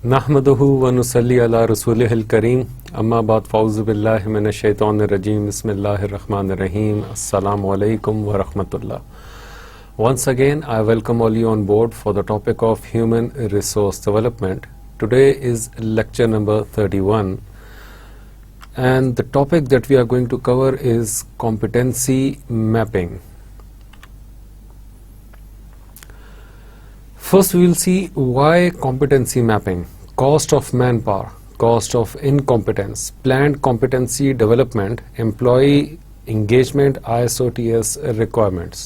نحمدہ ونصلی علی رسولہ الکریم اما بعد فاعوذ باللہ من الشیطان الرجیم بسم اللہ الرحمن الرحیم السلام علیکم ورحمۃ اللہ. Once again, I welcome all you on board for the topic of human resource development. Today is lecture number 31 and the topic that we are going to cover is competency mapping. First, we will see why competency mapping, cost of manpower, cost of incompetence, planned competency development, employee engagement, ISOTS requirements.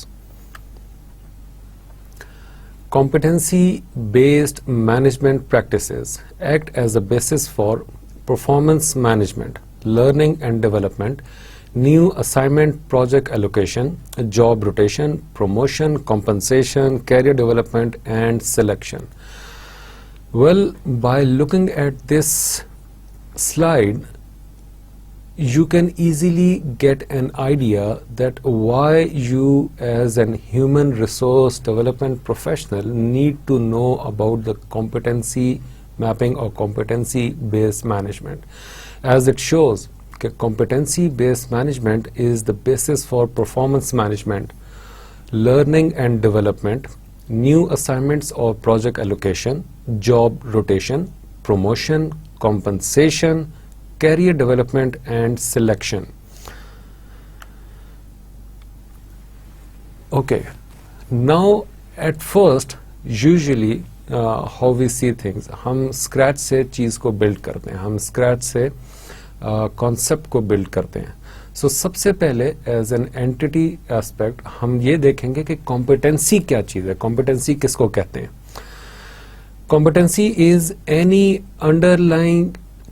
Competency-based management practices act as a basis for performance management, learning and development, new assignment, project allocation, job rotation, promotion, compensation, career development, and selection. Well, by looking at this slide, you can easily get an idea that why you as an human resource development professional need to know about the competency mapping or competency-based management. As it shows, competency-based management is the basis for performance management, learning and development, new assignments or project allocation, job rotation, promotion, compensation, career development, and selection. Okay, now at first, usually how we see things, ہم scratch سے چیز کو build کرتے ہیں, ہم scratch سے concept کو blood کرتے ہیں. سو سب سے پہلے ایز این اینٹی ایسپیکٹ ہم یہ دیکھیں گے کہ کمپیٹنسی کیا چیز ہے, کمپیٹنسی کس کو کہتے ہیں. Competency is any underlying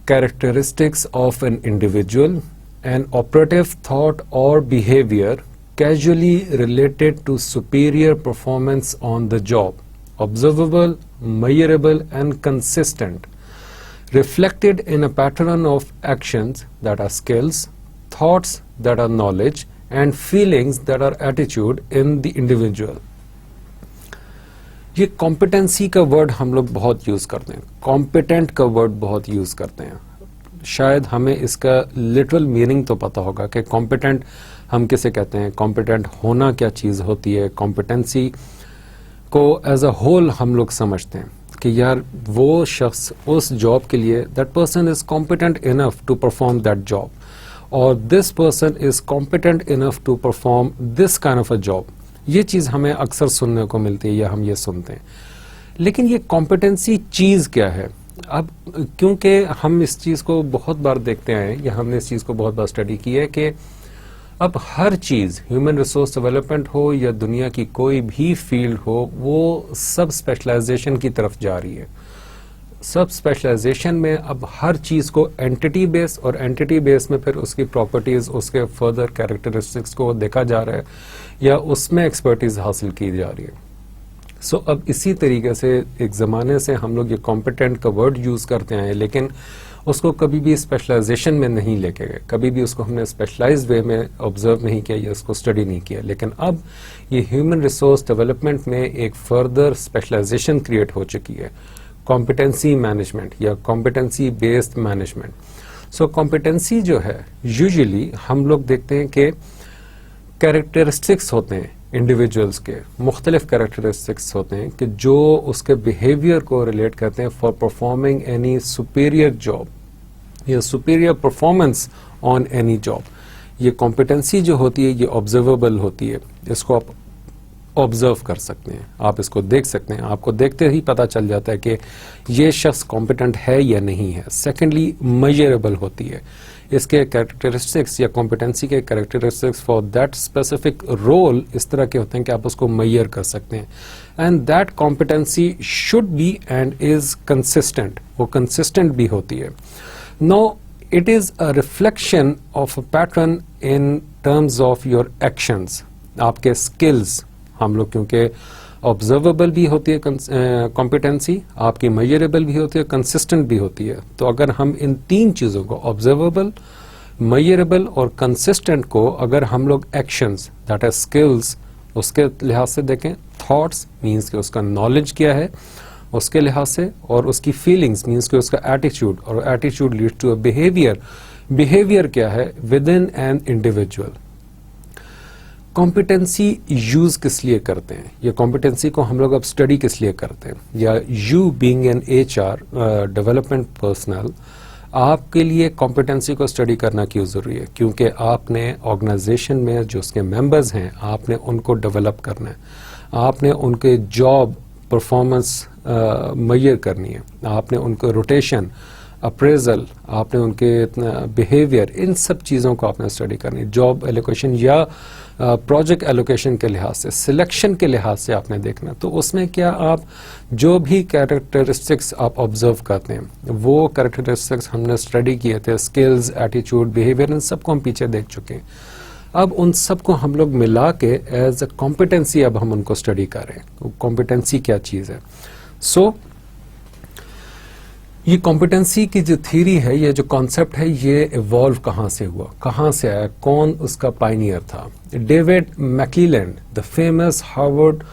characteristics of an individual, an operative thought اور behaviour causally related to superior performance on the job, observable, measurable and consistent, reflected in a pattern of actions that are skills, thoughts that are knowledge, and feelings that are attitude in the individual. یہ competency کا word ہم لوگ بہت use کرتے ہیں, competent کا word بہت use کرتے ہیں. شاید ہمیں اس کا literal meaning تو پتا ہوگا کہ competent ہم کسے کہتے ہیں, competent ہونا کیا چیز ہوتی ہے. competency کو as a whole ہم لوگ سمجھتے ہیں کہ یار وہ شخص اس جاب کے لیے that person is competent enough to perform that job, اور this person is competent enough to perform this kind of a job. یہ چیز ہمیں اکثر سننے کو ملتی ہے یا ہم یہ سنتے ہیں. لیکن یہ competency چیز کیا ہے؟ اب کیونکہ ہم اس چیز کو بہت بار دیکھتے ہیں یا ہم نے اس چیز کو بہت بار اسٹڈی کی ہے کہ اب ہر چیز ہیومن ریسورس ڈیولپمنٹ ہو یا دنیا کی کوئی بھی فیلڈ ہو, وہ سب اسپیشلائزیشن کی طرف جا رہی ہے. سب اسپیشلائزیشن میں اب ہر چیز کو اینٹی بیس, اور اینٹی بیس میں پھر اس کی پراپرٹیز, اس کے فردر کیریکٹرسٹکس کو دیکھا جا رہا ہے یا اس میں ایکسپرٹیز حاصل کی جا رہی ہے. سو اب اسی طریقے سے ایک زمانے سے ہم لوگ یہ کمپیٹنٹ کا ورڈ یوز کرتے ہیں, لیکن اس کو کبھی بھی اسپیشلائزیشن میں نہیں لے کے گئے, کبھی بھی اس کو ہم نے اسپیشلائزڈ وے میں آبزرو نہیں کیا یا اس کو اسٹڈی نہیں کیا. لیکن اب یہ ہیومن ریسورس ڈیولپمنٹ میں ایک فردر اسپیشلائزیشن کریٹ ہو چکی ہے, کمپیٹنسی مینجمنٹ یا کمپیٹنسی بیسڈ مینجمنٹ. سو کمپیٹنسی جو ہے یوزلی ہم لوگ دیکھتے ہیں کہ کیریکٹرسٹکس ہوتے ہیں انڈیویجولس کے, مختلف کیریکٹرسٹکس ہوتے ہیں کہ جو اس کے بیہیویئر کو ریلیٹ کرتے ہیں for performing any superior job یا superior performance on any job. یہ کمپیٹنسی جو ہوتی ہے یہ آبزرویبل ہوتی ہے, اس کو آپ آبزرو کر سکتے ہیں, آپ اس کو دیکھ سکتے ہیں, آپ کو دیکھتے ہی پتہ چل جاتا ہے کہ یہ شخص کمپیٹنٹ ہے یا نہیں ہے. سیکنڈلی میجربل ہوتی ہے, اس کے کیریکٹرسٹکس یا کمپیٹنسی کے characteristics for that specific role اس طرح کے ہوتے ہیں کہ آپ اس کو میئر کر سکتے ہیں. And that competency should be and is consistent, وہ کنسسٹنٹ بھی ہوتی ہے. No it is a reflection of a pattern in terms of your actions. آپ کے اسکلز, ہم لوگ کیونکہ آبزرویبل بھی ہوتی ہے کمپیٹنسی, آپ کی میجریبل بھی ہوتی ہے, کنسسٹنٹ بھی ہوتی ہے. تو اگر ہم ان تین چیزوں کو آبزرویبل, میجریبل اور کنسسٹنٹ کو اگر ہم لوگ ایکشنز دیٹ از اسکلز اس کے لحاظ سے دیکھیں, تھاٹس مینس کہ اس کا نالج کیا ہے, اس کے لحاظ سے, اور اس کی فیلنگز مینس کہ اس کا ایٹیچیوڈ, اور ایٹیچیوڈ lead to a behaviour. Behaviour کیا ہے within an individual. Competency use کس لیے کرتے ہیں, یا کمپیٹنسی کو ہم لوگ اب اسٹڈی کس لیے کرتے ہیں, یا you being an HR development personal, آپ کے لیے کمپیٹنسی کو اسٹڈی کرنا کیوں ضروری ہے؟ کیونکہ آپ نے آرگنائزیشن میں جو اس کے ممبرز ہیں آپ نے ان کو ڈیولپ کرنا ہے, آپ نے ان کے جاب پرفارمنس میئر کرنی ہے, آپ نے ان کو روٹیشن, اپریزل, آپ نے ان کے بیہیویئر, ان سب چیزوں کو آپ نے اسٹڈی کرنی ہے. جاب ایلوکیشن یا پروجیکٹ ایلوکیشن کے لحاظ سے, سلیکشن کے لحاظ سے آپ نے دیکھنا. تو اس میں کیا آپ جو بھی کیریکٹرسٹکس آپ آبزرو کرتے ہیں وہ کیریکٹرسٹکس ہم نے اسٹڈی کیے تھے, اسکلز, ایٹیچیوڈ, بیہیویئر, ان سب کو ہم پیچھے دیکھ چکے ہیں. اب ان سب کو ہم لوگ ملا کے ایز اے کمپیٹنسی اب ہم ان کو اسٹڈی کر رہے ہیں. کمپیٹنسی کیا چیز ہے؟ سو یہ کمپیٹنسی کی جو تھیری ہے, یہ جو کانسیپٹ ہے, یہ ایوالو کہاں سے ہوا, کہاں سے آیا, کون اس کا پائنیئر تھا؟ David میکلیلینڈ, the famous Harvard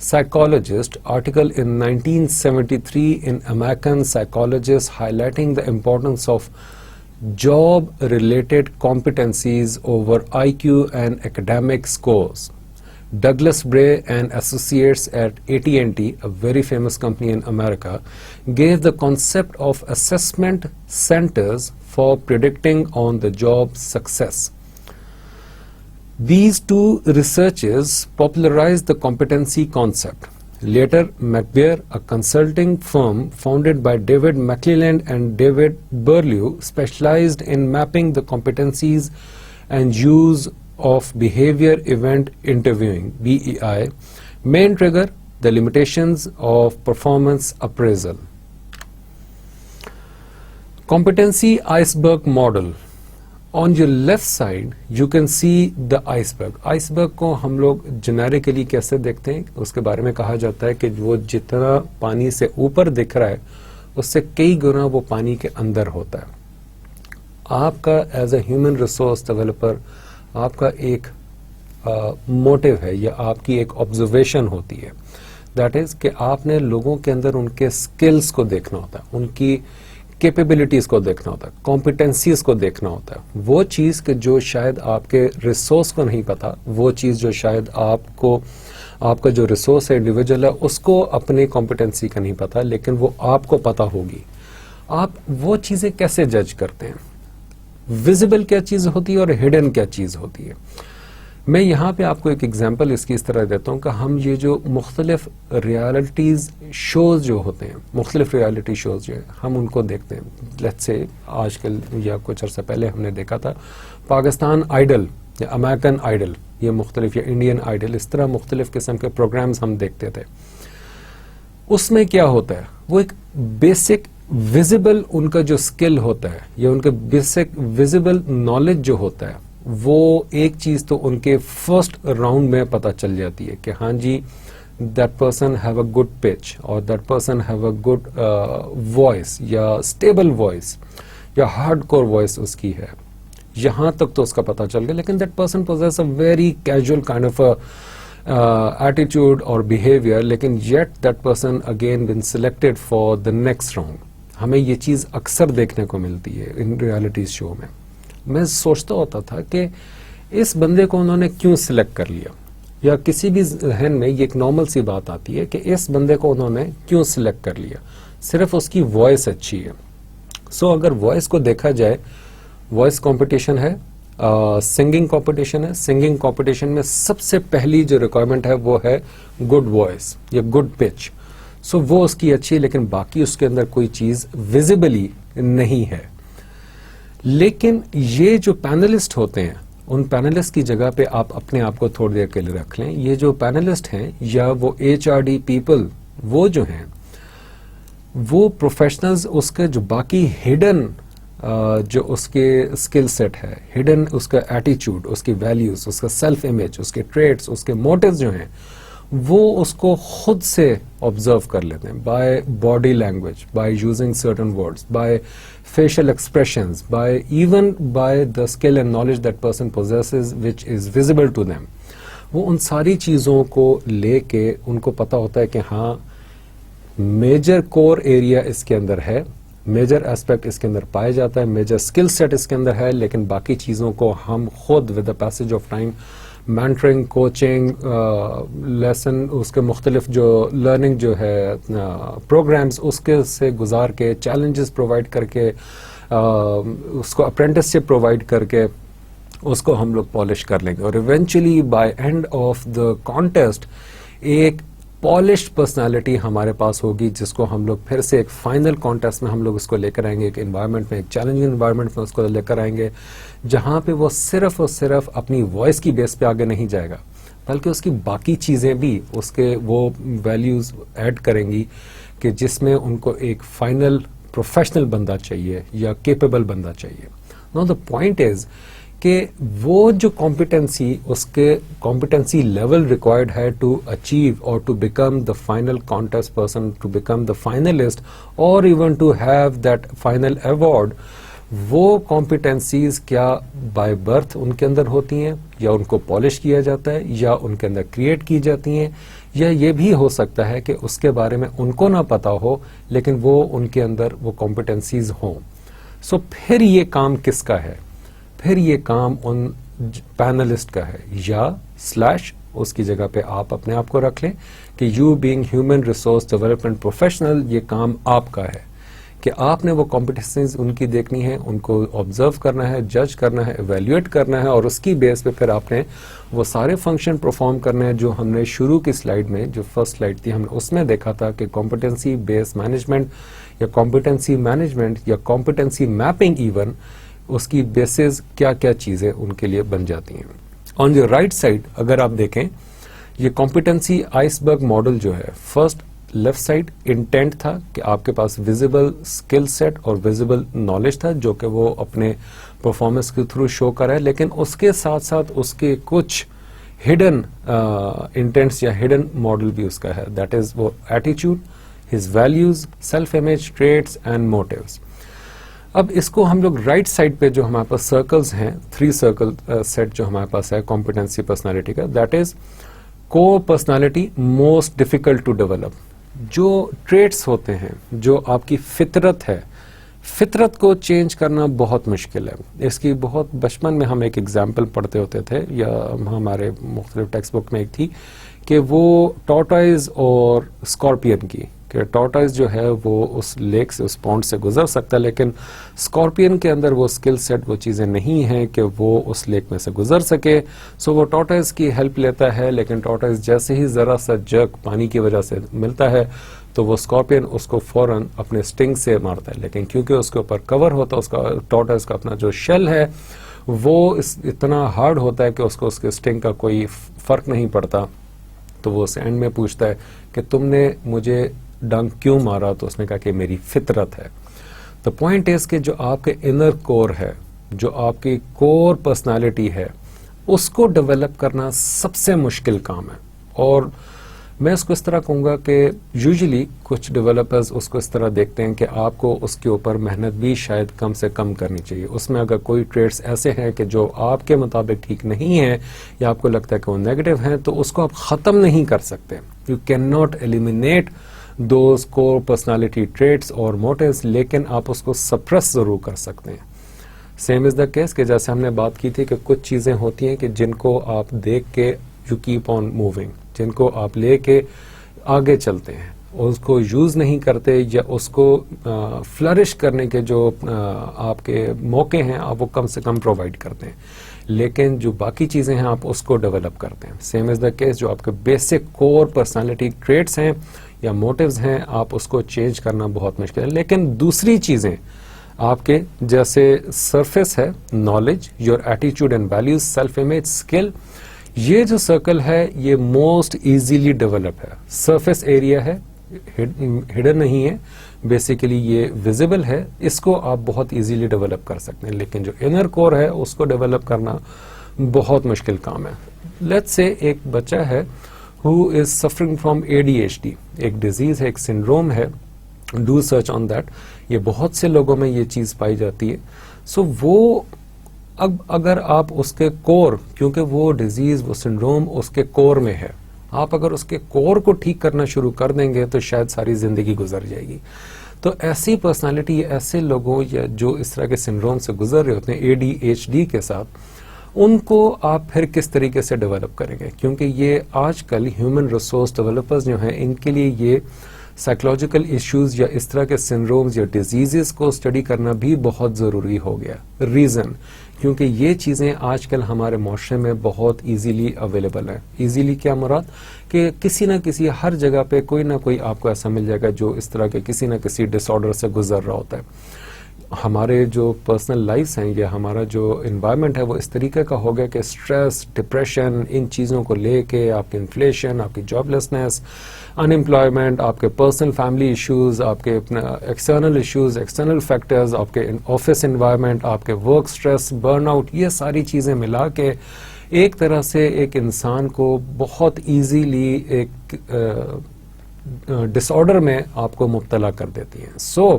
psychologist, article in 1973 in American Psychologist highlighting the importance of job-related competencies over IQ and academic scores. Douglas Bray and Associates at AT&T, a very famous company in America, gave the concept of assessment centers for predicting on the job success. These two researchers popularized the competency concept. Later, McBair, a consulting firm founded by David McClelland and David Berlew, specialized in mapping the competencies and use of behavior event interviewing, BEI, main trigger, the limitations of performance appraisal. Competency iceberg model. On your left side, you can see the iceberg. iceberg کو ہم لوگ generically کیسے دیکھتے ہیں؟ اس کے بارے میں کہا جاتا ہے کہ وہ جتنا پانی سے اوپر دکھ رہا ہے اس سے کئی گنا وہ پانی کے اندر ہوتا ہے. آپ کا as a human resource developer آپ کا ایک موٹیو ہے یا آپ کی ایک آبزرویشن ہوتی ہے, دیٹ از کہ آپ نے لوگوں کے اندر ان کے اسکلس کو دیکھنا ہوتا ہے, ان کی کیپیبلٹیز کو دیکھنا ہوتا ہے, کمپیٹنسیز کو دیکھنا ہوتا ہے. وہ چیز کہ جو شاید آپ کے ریسورس کو نہیں پتا, وہ چیز جو شاید آپ کا جو ریسورس ہے انڈیویجول ہے اس کو اپنی کمپیٹنسی کا نہیں پتا, لیکن وہ آپ کو پتا ہوگی. آپ وہ چیزیں کیسے جج کرتے ہیں؟ ویزیبل کیا چیز ہوتی ہے اور ہڈن کیا چیز ہوتی ہے؟ میں یہاں پہ آپ کو ایک ایگزامپل اس کی اس طرح دیتا ہوں کہ ہم یہ جو مختلف ریالٹیز شوز جو ہوتے ہیں, مختلف ریالٹی شوز جو ہیں, ہم ان کو دیکھتے ہیں. لیٹس سے آج کل یا کچھ عرصہ پہلے ہم نے دیکھا تھا پاکستان آئیڈل یا امریکن آئیڈل, یہ مختلف, یا انڈین آئیڈل, اس طرح مختلف قسم کے پروگرامز ہم دیکھتے تھے. اس میں کیا ہوتا ہے, وہ ایک بیسک ویزیبل ان کا جو اسکل ہوتا ہے یا ان کا بیسک ویزیبل نالج جو ہوتا ہے, وہ ایک چیز تو ان کے فرسٹ راؤنڈ میں پتہ چل جاتی ہے کہ ہاں جی that person have a good pitch, اور that person have a good voice یا اسٹیبل وائس یا ہارڈ کور وائس اس کی ہے. یہاں تک تو اس کا پتہ چل گیا, لیکن that person possess a very casual kind of attitude اور بیہیویئر, لیکن yet that person again been selected for the next round. ہمیں یہ چیز اکثر دیکھنے کو ملتی ہے ان ریالٹیز شو میں. میں سوچتا ہوتا تھا کہ اس بندے کو انہوں نے کیوں سلیکٹ کر لیا, یا کسی بھی ذہن میں یہ ایک نارمل سی بات آتی ہے کہ اس بندے کو انہوں نے کیوں سلیکٹ کر لیا, صرف اس کی وائس اچھی ہے. سو اگر وائس کو دیکھا جائے, وائس کمپٹیشن ہے, سنگنگ کمپٹیشن ہے. سنگنگ کمپٹیشن میں سب سے پہلی جو ریکوائرمنٹ ہے وہ ہے گڈ وائس یا گڈ پچ. سو وہ اس کی اچھی ہے, لیکن باقی اس کے اندر کوئی چیز ویزیبلی نہیں ہے. لیکن یہ جو پینلسٹ ہوتے ہیں, ان پینلسٹ کی جگہ پہ آپ اپنے آپ کو تھوڑی دیر کے لیے رکھ لیں. یہ جو پینلسٹ ہیں یا وہ HRD پیپل, وہ جو ہیں وہ پروفیشنلز, اس کے جو باقی ہڈن جو اس کے اسکل سیٹ ہے, ہڈن اس کا ایٹیچیوڈ, اس کی ویلیوز, اس کا سیلف امیج, اس کے ٹریٹس, اس کے موٹیوز جو ہیں, وہ اس کو خود سے آبزرو کر لیتے ہیں by body language, by using certain words, by facial expressions, even by the skill and knowledge that person possesses which is visible to them. وہ ان ساری چیزوں کو لے کے ان کو پتا ہوتا ہے کہ ہاں میجر کور ایریا اس کے اندر ہے, میجر اسپیکٹ اس کے اندر پایا جاتا ہے, میجر اسکل سیٹ اس کے اندر ہے, لیکن باقی چیزوں کو ہم خود with the passage of time mentoring, coaching, lesson, اس کے مختلف جو لرننگ جو ہے پروگرامز اس کے سے گزار کے, چیلنجز پرووائڈ کر کے, اس کو اپرینٹس شپ پرووائڈ کر کے اس کو ہم لوگ پالش کر لیں گے, اور eventually by end of the contest ایک پالشڈ پرسنالٹی ہمارے پاس ہوگی, جس کو ہم لوگ پھر سے ایک فائنل کانٹیسٹ میں ہم لوگ اس کو لے کر آئیں گے, ایک انوائرمنٹ میں, ایک چیلنجنگ انوائرمنٹ میں اس کو لے کر آئیں گے, جہاں پہ وہ صرف اور صرف اپنی وائس کی بیس پہ آگے نہیں جائے گا, بلکہ اس کی باقی چیزیں بھی اس کے وہ ویلیوز ایڈ کریں گی کہ جس میں ان کو ایک فائنل پروفیشنل بندہ چاہیے یا کیپیبل بندہ چاہیے. نو دا پوائنٹ از کہ وہ جو کمپیٹنسی, اس کے کمپیٹنسی لیول ریکوائرڈ ہے ٹو اچیو اور to become the final contest person, to become the finalist, اور even to have that final award, وہ کمپیٹنسیز کیا بائی برتھ ان کے اندر ہوتی ہیں, یا ان کو پالش کیا جاتا ہے, یا ان کے اندر کریٹ کی جاتی ہیں, یا یہ بھی ہو سکتا ہے کہ اس کے بارے میں ان کو نہ پتا ہو لیکن وہ ان کے اندر وہ کمپیٹنسیز ہوں. سو پھر یہ کام کس کا ہے؟ پھر یہ کام ان پینلسٹ کا ہے, یا سلیش اس کی جگہ پہ آپ اپنے آپ کو رکھ لیں کہ you being human resource development professional, یہ کام آپ کا ہے کہ آپ نے وہ کمپیٹنسیز ان کی دیکھنی ہے, ان کو آبزرو کرنا ہے, جج کرنا ہے, ایویلیویٹ کرنا ہے, اور اس کی بیس پہ پھر آپ نے وہ سارے فنکشن پرفارم کرنے ہیں جو ہم نے شروع کی سلائیڈ میں, جو فرسٹ سلائیڈ تھی, ہم نے اس میں دیکھا تھا کہ کمپیٹنسی بیس مینجمنٹ یا کمپیٹنسی مینجمنٹ یا کمپیٹنسی میپنگ ایون, اس کی بیسز کیا کیا چیزیں ان کے لیے بن جاتی ہیں. آن دی رائٹ سائڈ اگر آپ دیکھیں, یہ کمپیٹنسی آئس برگ ماڈل جو ہے, فرسٹ لیفٹ سائڈ انٹینٹ تھا کہ آپ کے پاس ویزیبل اسکل سیٹ اور ویزیبل نالج تھا جو کہ وہ اپنے پرفارمنس کے تھرو شو کرا ہے, لیکن اس کے ساتھ ساتھ اس کے کچھ ہڈن انٹینٹس یا ہڈن ماڈل بھی اس کا ہے, دیٹ از وہ ایٹیچیوڈ, his values, self image, traits and motives. اب اس کو ہم لوگ رائٹ سائڈ پہ جو ہمارے پاس سرکلز ہیں, 3 سرکل سیٹ جو ہمارے پاس ہے کمپیٹنسی پرسنالٹی کا, that is core personality most difficult to develop. جو ٹریٹس ہوتے ہیں, جو آپ کی فطرت ہے, فطرت کو چینج کرنا بہت مشکل ہے. اس کی بہت بچپن میں ہم ایک ایگزامپل پڑھتے ہوتے تھے, یا ہمارے مختلف ٹیکسٹ بک میں ایک تھی کہ وہ ٹارٹائز اور اسکارپین کی, کہ ٹارٹائز جو ہے وہ اس لیک سے, اس پونڈ سے گزر سکتا ہے, لیکن اسکارپین کے اندر وہ اسکل سیٹ, وہ چیزیں نہیں ہیں کہ وہ اس لیک میں سے گزر سکے. سو وہ ٹارٹائز کی ہیلپ لیتا ہے, لیکن ٹارٹائز جیسے ہی ذرا سا جرک پانی کی وجہ سے ملتا ہے تو وہ اسکارپین اس کو فوراً اپنے سٹنگ سے مارتا ہے, لیکن کیونکہ اس کے اوپر کور ہوتا ہے, اس کا ٹارٹائز کا اپنا جو شیل ہے وہ اتنا ہارڈ ہوتا ہے کہ اس کو اس کے سٹنگ کا کوئی فرق نہیں پڑتا. تو وہ اس اینڈ میں پوچھتا ہے کہ تم نے مجھے ڈنک کیوں مارا؟ تو اس نے کہا کہ میری فطرت ہے. تو پوائنٹ از کہ جو آپ کے انر کور ہے, جو آپ کی کور پرسنالٹی ہے, اس کو ڈیولپ کرنا سب سے مشکل کام ہے. اور میں اس کو اس طرح کہوں گا کہ یوزلی کچھ ڈیولپرز اس کو اس طرح دیکھتے ہیں کہ آپ کو اس کے اوپر محنت بھی شاید کم سے کم کرنی چاہیے. اس میں اگر کوئی ٹریٹس ایسے ہیں کہ جو آپ کے مطابق ٹھیک نہیں ہیں, یا آپ کو لگتا ہے کہ وہ نیگیٹو ہیں, تو اس کو آپ ختم نہیں کر سکتے. You can not eliminate those core personality traits اور موٹیوز, لیکن آپ اس کو سپریس ضرور کر سکتے ہیں. سیم از دا کیس کہ جیسے ہم نے بات کی تھی کہ کچھ چیزیں ہوتی ہیں کہ جن کو آپ دیکھ کے یو کیپ آن موونگ, جن کو آپ لے کے آگے چلتے ہیں, اس کو یوز نہیں کرتے, یا اس کو فلرش کرنے کے جو آپ کے موقع ہیں آپ وہ کم سے کم پرووائڈ کرتے ہیں, لیکن جو باقی چیزیں ہیں آپ اس کو ڈیولپ کرتے ہیں. سیم از دا کیس جو آپ کے بیسک کور پرسنالٹی ٹریٹس ہیں یا موٹیوز ہیں, آپ اس کو چینج کرنا بہت مشکل ہے. لیکن دوسری چیزیں آپ کے جیسے سرفیس ہے, نالج, یور ایٹیچیوڈ and values, self image, skill, یہ جو سرکل ہے یہ موسٹ ایزیلی ڈیولپ ہے. سرفیس ایریا ہے, ہڈن نہیں ہے, بیسیکلی یہ ویزیبل ہے, اس کو آپ بہت ایزیلی ڈیولپ کر سکتے ہیں. لیکن جو انر کور ہے اس کو ڈیولپ کرنا بہت مشکل کام ہے. لیٹس سے ایک بچہ ہے who is suffering from ADHD, ایک ڈیزیز ہے, ایک سنڈروم ہے, ڈو سرچ آن دیٹ. یہ بہت سے لوگوں میں یہ چیز پائی جاتی ہے. سو وہ اب اگر آپ اس کے کور, کیونکہ وہ ڈیزیز, وہ سنڈروم اس کے کور میں ہے, آپ اگر اس کے کور کو ٹھیک کرنا شروع کر دیں گے تو شاید ساری زندگی گزر جائے گی. تو ایسی پرسنالٹی، ایسے لوگوں یا جو اس طرح کے سنڈروم سے گزر رہے ہوتے ہیں ADHD کے ساتھ، ان کو آپ پھر کس طریقے سے ڈیولپ کریں گے؟ کیونکہ یہ آج کل ہیومن ریسورس ڈیولپرز جو ہیں ان کے لیے یہ سائیکولوجیکل ایشوز یا اس طرح کے سنڈرومز یا ڈیزیزز کو اسٹڈی کرنا بھی بہت ضروری ہو گیا. ریزن کیونکہ یہ چیزیں آج کل ہمارے معاشرے میں بہت ایزیلی اویلیبل ہیں. ایزیلی کیا مراد؟ کہ کسی نہ کسی ہر جگہ پہ کوئی نہ کوئی آپ کو ایسا مل جائے گا جو اس طرح کے کسی نہ کسی ڈس آرڈر سے گزر رہا ہوتا ہے. ہمارے جو پرسنل لائفs ہیں یا ہمارا جو انوائرمنٹ ہے وہ اس طریقے کا ہو گیا کہ اسٹریس، ڈپریشن، ان چیزوں کو لے کے آپ کی انفلیشن، آپ کی جاب لیسنس، ان امپلائمنٹ، آپ کے پرسنل فیملی ایشوز، آپ کے ایکسٹرنل ایشوز، ایکسٹرنل فیکٹرز، آپ کے آفس انوائرمنٹ، آپ کے ورک اسٹریس، برن آؤٹ، یہ ساری چیزیں ملا کے ایک طرح سے ایک انسان کو بہت ایزیلی ایک ڈس آرڈر میں آپ کو مبتلا کر دیتی ہیں.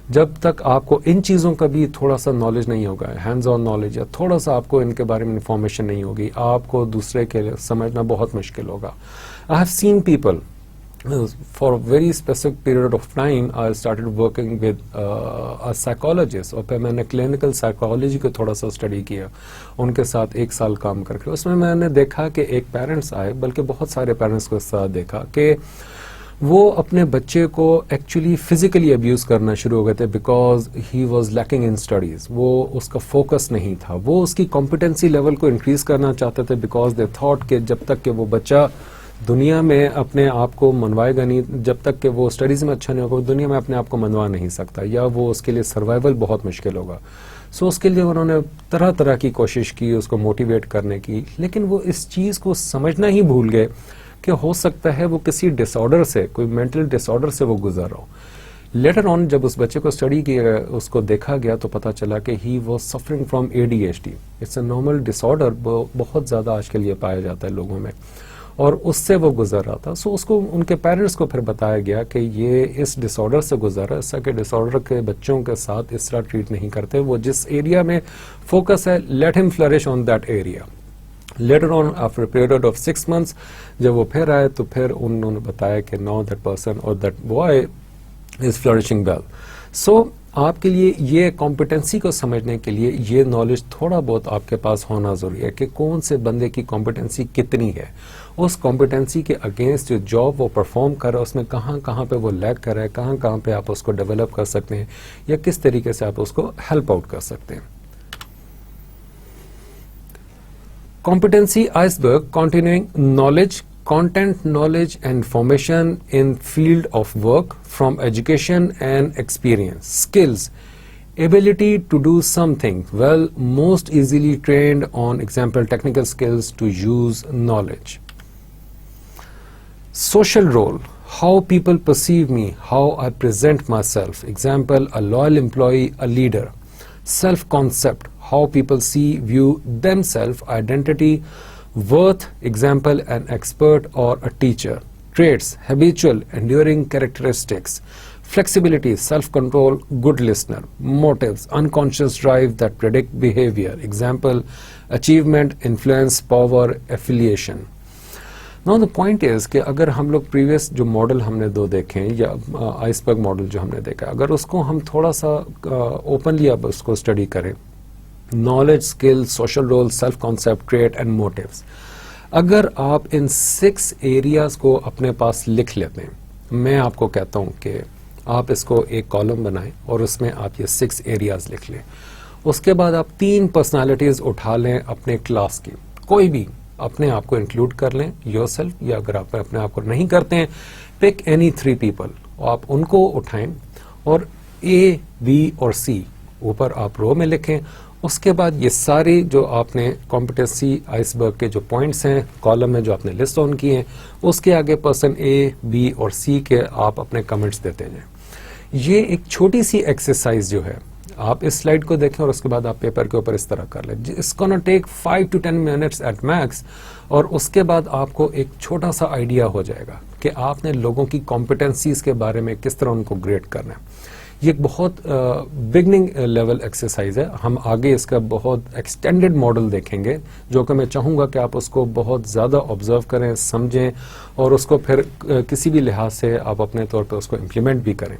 جب تک آپ کو ان چیزوں کا بھی تھوڑا سا نالج نہیں ہوگا، ہینڈز آن نالج، یا تھوڑا سا آپ کو ان کے بارے میں انفارمیشن نہیں ہوگی، آپ کو دوسرے کے سمجھنا بہت مشکل ہوگا. I have seen people for a very specific period of time. I started working with a psychologist, اور پھر میں نے کلینکل سائیکالوجی کو تھوڑا سا اسٹڈی کیا ان کے ساتھ 1 سال کام کر کے. اس میں نے دیکھا کہ ایک پیرنٹس آئے، بلکہ بہت سارے پیرنٹس کو اس طرح دیکھا کہ وہ اپنے بچے کو ایکچولی فزیکلی ابیوز کرنا شروع ہو گئے تھے because he was lacking in studies. وہ اس کا فوکس نہیں تھا، وہ اس کی کمپیٹنسی لیول کو انکریز کرنا چاہتے تھے بیکاز دے تھاٹ کہ جب تک کہ وہ بچہ دنیا میں اپنے آپ کو منوائے گا نہیں، جب تک کہ وہ اسٹڈیز میں اچھا نہیں ہوگا، وہ دنیا میں اپنے آپ کو منوا نہیں سکتا، یا وہ اس کے لیے سروائیول بہت مشکل ہوگا. اس کے لیے انہوں نے طرح طرح کی کوشش کی اس کو موٹیویٹ کرنے کی، لیکن وہ اس چیز کو سمجھنا ہی بھول گئے کہ ہو سکتا ہے وہ کسی ڈس آرڈر سے، کوئی مینٹل ڈس آرڈر سے وہ گزر رہا ہو. لیٹر آن جب اس بچے کو اسٹڈی کیا، اس کو دیکھا گیا تو پتا چلا کہ he was suffering from ADHD. It's a normal disorder, بہت زیادہ آج کل یہ پایا جاتا ہے لوگوں میں، اور اس سے وہ گزر رہا تھا. اس کو ان کے پیرنٹس کو پھر بتایا گیا کہ یہ اس ڈس آرڈر سے گزر رہا ہے، اس طرح کے ڈس آرڈر کے بچوں کے ساتھ اس طرح ٹریٹ نہیں کرتے. وہ جس ایریا میں فوکس ہے، لیٹ ہم flourish on that area. Later on after period of 6 months جب وہ پھر آئے تو پھر انہوں نے بتایا کہ ناؤ دیٹ پرسن اور that boy is flourishing well. آپ کے لیے یہ کمپیٹنسی کو سمجھنے کے لیے یہ نالج تھوڑا بہت آپ کے پاس ہونا ضروری ہے کہ کون سے بندے کی کمپیٹنسی کتنی ہے، اس کمپیٹنسی کے اگینسٹ جو جاب وہ پرفارم کر رہا ہے اس میں کہاں کہاں پہ وہ لیگ کر رہا ہے، کہاں کہاں پہ آپ اس کو ڈیولپ کر سکتے ہیں، یا کس طریقے سے آپ اس کو ہیلپ آؤٹ کر سکتے ہیں. Competency iceberg containing knowledge, content, knowledge and information in field of work from education and experience. Skills, ability to do something well, most easily trained on example technical skills to use knowledge. Social role, how people perceive me, how I present myself, example a loyal employee, a leader. Self-concept, how people see, view themselves, identity, worth, example an expert or a teacher. Traits, habitual, enduring characteristics. Flexibility, self-control, good listener. Motives, unconscious drive that predict behavior. Example, achievement, influence, power, affiliation. Now the point is کہ اگر ہم لوگ previous جو model ہم نے 2 دیکھیں یا ice برگ ماڈل جو ہم نے دیکھا، اگر اس کو ہم تھوڑا سا اوپنلی اب اس کو اسٹڈی کریں، knowledge, skill, social role, self concept, trait and motives, اگر آپ ان 6 ایریاز کو اپنے پاس لکھ لیتے ہیں، میں آپ کو کہتا ہوں کہ آپ اس کو ایک کالم بنائیں اور اس میں آپ یہ 6 ایریاز لکھ لیں. اس کے بعد آپ 3 پرسنالٹیز اٹھا لیں اپنے کلاس کی، کوئی بھی اپنے آپ کو انکلوڈ کر لیں، یور سیلف، یا اگر آپ اپنے آپ کو نہیں کرتے ہیں، پک اینی 3 پیپل، آپ ان کو اٹھائیں اور A, B اور C اوپر آپ رو میں لکھیں. اس کے بعد یہ ساری جو آپ نے کمپیٹنسی آئس برگ کے جو پوائنٹس ہیں کالم میں جو آپ نے لسٹ آن کیے ہیں، اس کے آگے پرسن A, B اور C کے آپ اپنے کمنٹس دیتے جائیں. یہ ایک چھوٹی سی ایکسرسائز جو ہے، آپ اس سلائیڈ کو دیکھیں اور اس کے بعد آپ پیپر کے اوپر اس طرح کر لیں. اس کو ٹیک 5 to 10 minutes ایٹ میکس، اور اس کے بعد آپ کو ایک چھوٹا سا آئیڈیا ہو جائے گا کہ آپ نے لوگوں کی کمپیٹنسیز کے بارے میں کس طرح ان کو گریڈ کرنا ہے. یہ ایک بہت بگننگ لیول ایکسرسائز ہے. ہم آگے اس کا بہت ایکسٹینڈڈ ماڈل دیکھیں گے جو کہ میں چاہوں گا کہ آپ اس کو بہت زیادہ آبزرو کریں, سمجھیں اور اس کو پھر کسی بھی لحاظ سے آپ اپنے طور پہ اس کو امپلیمنٹ بھی کریں.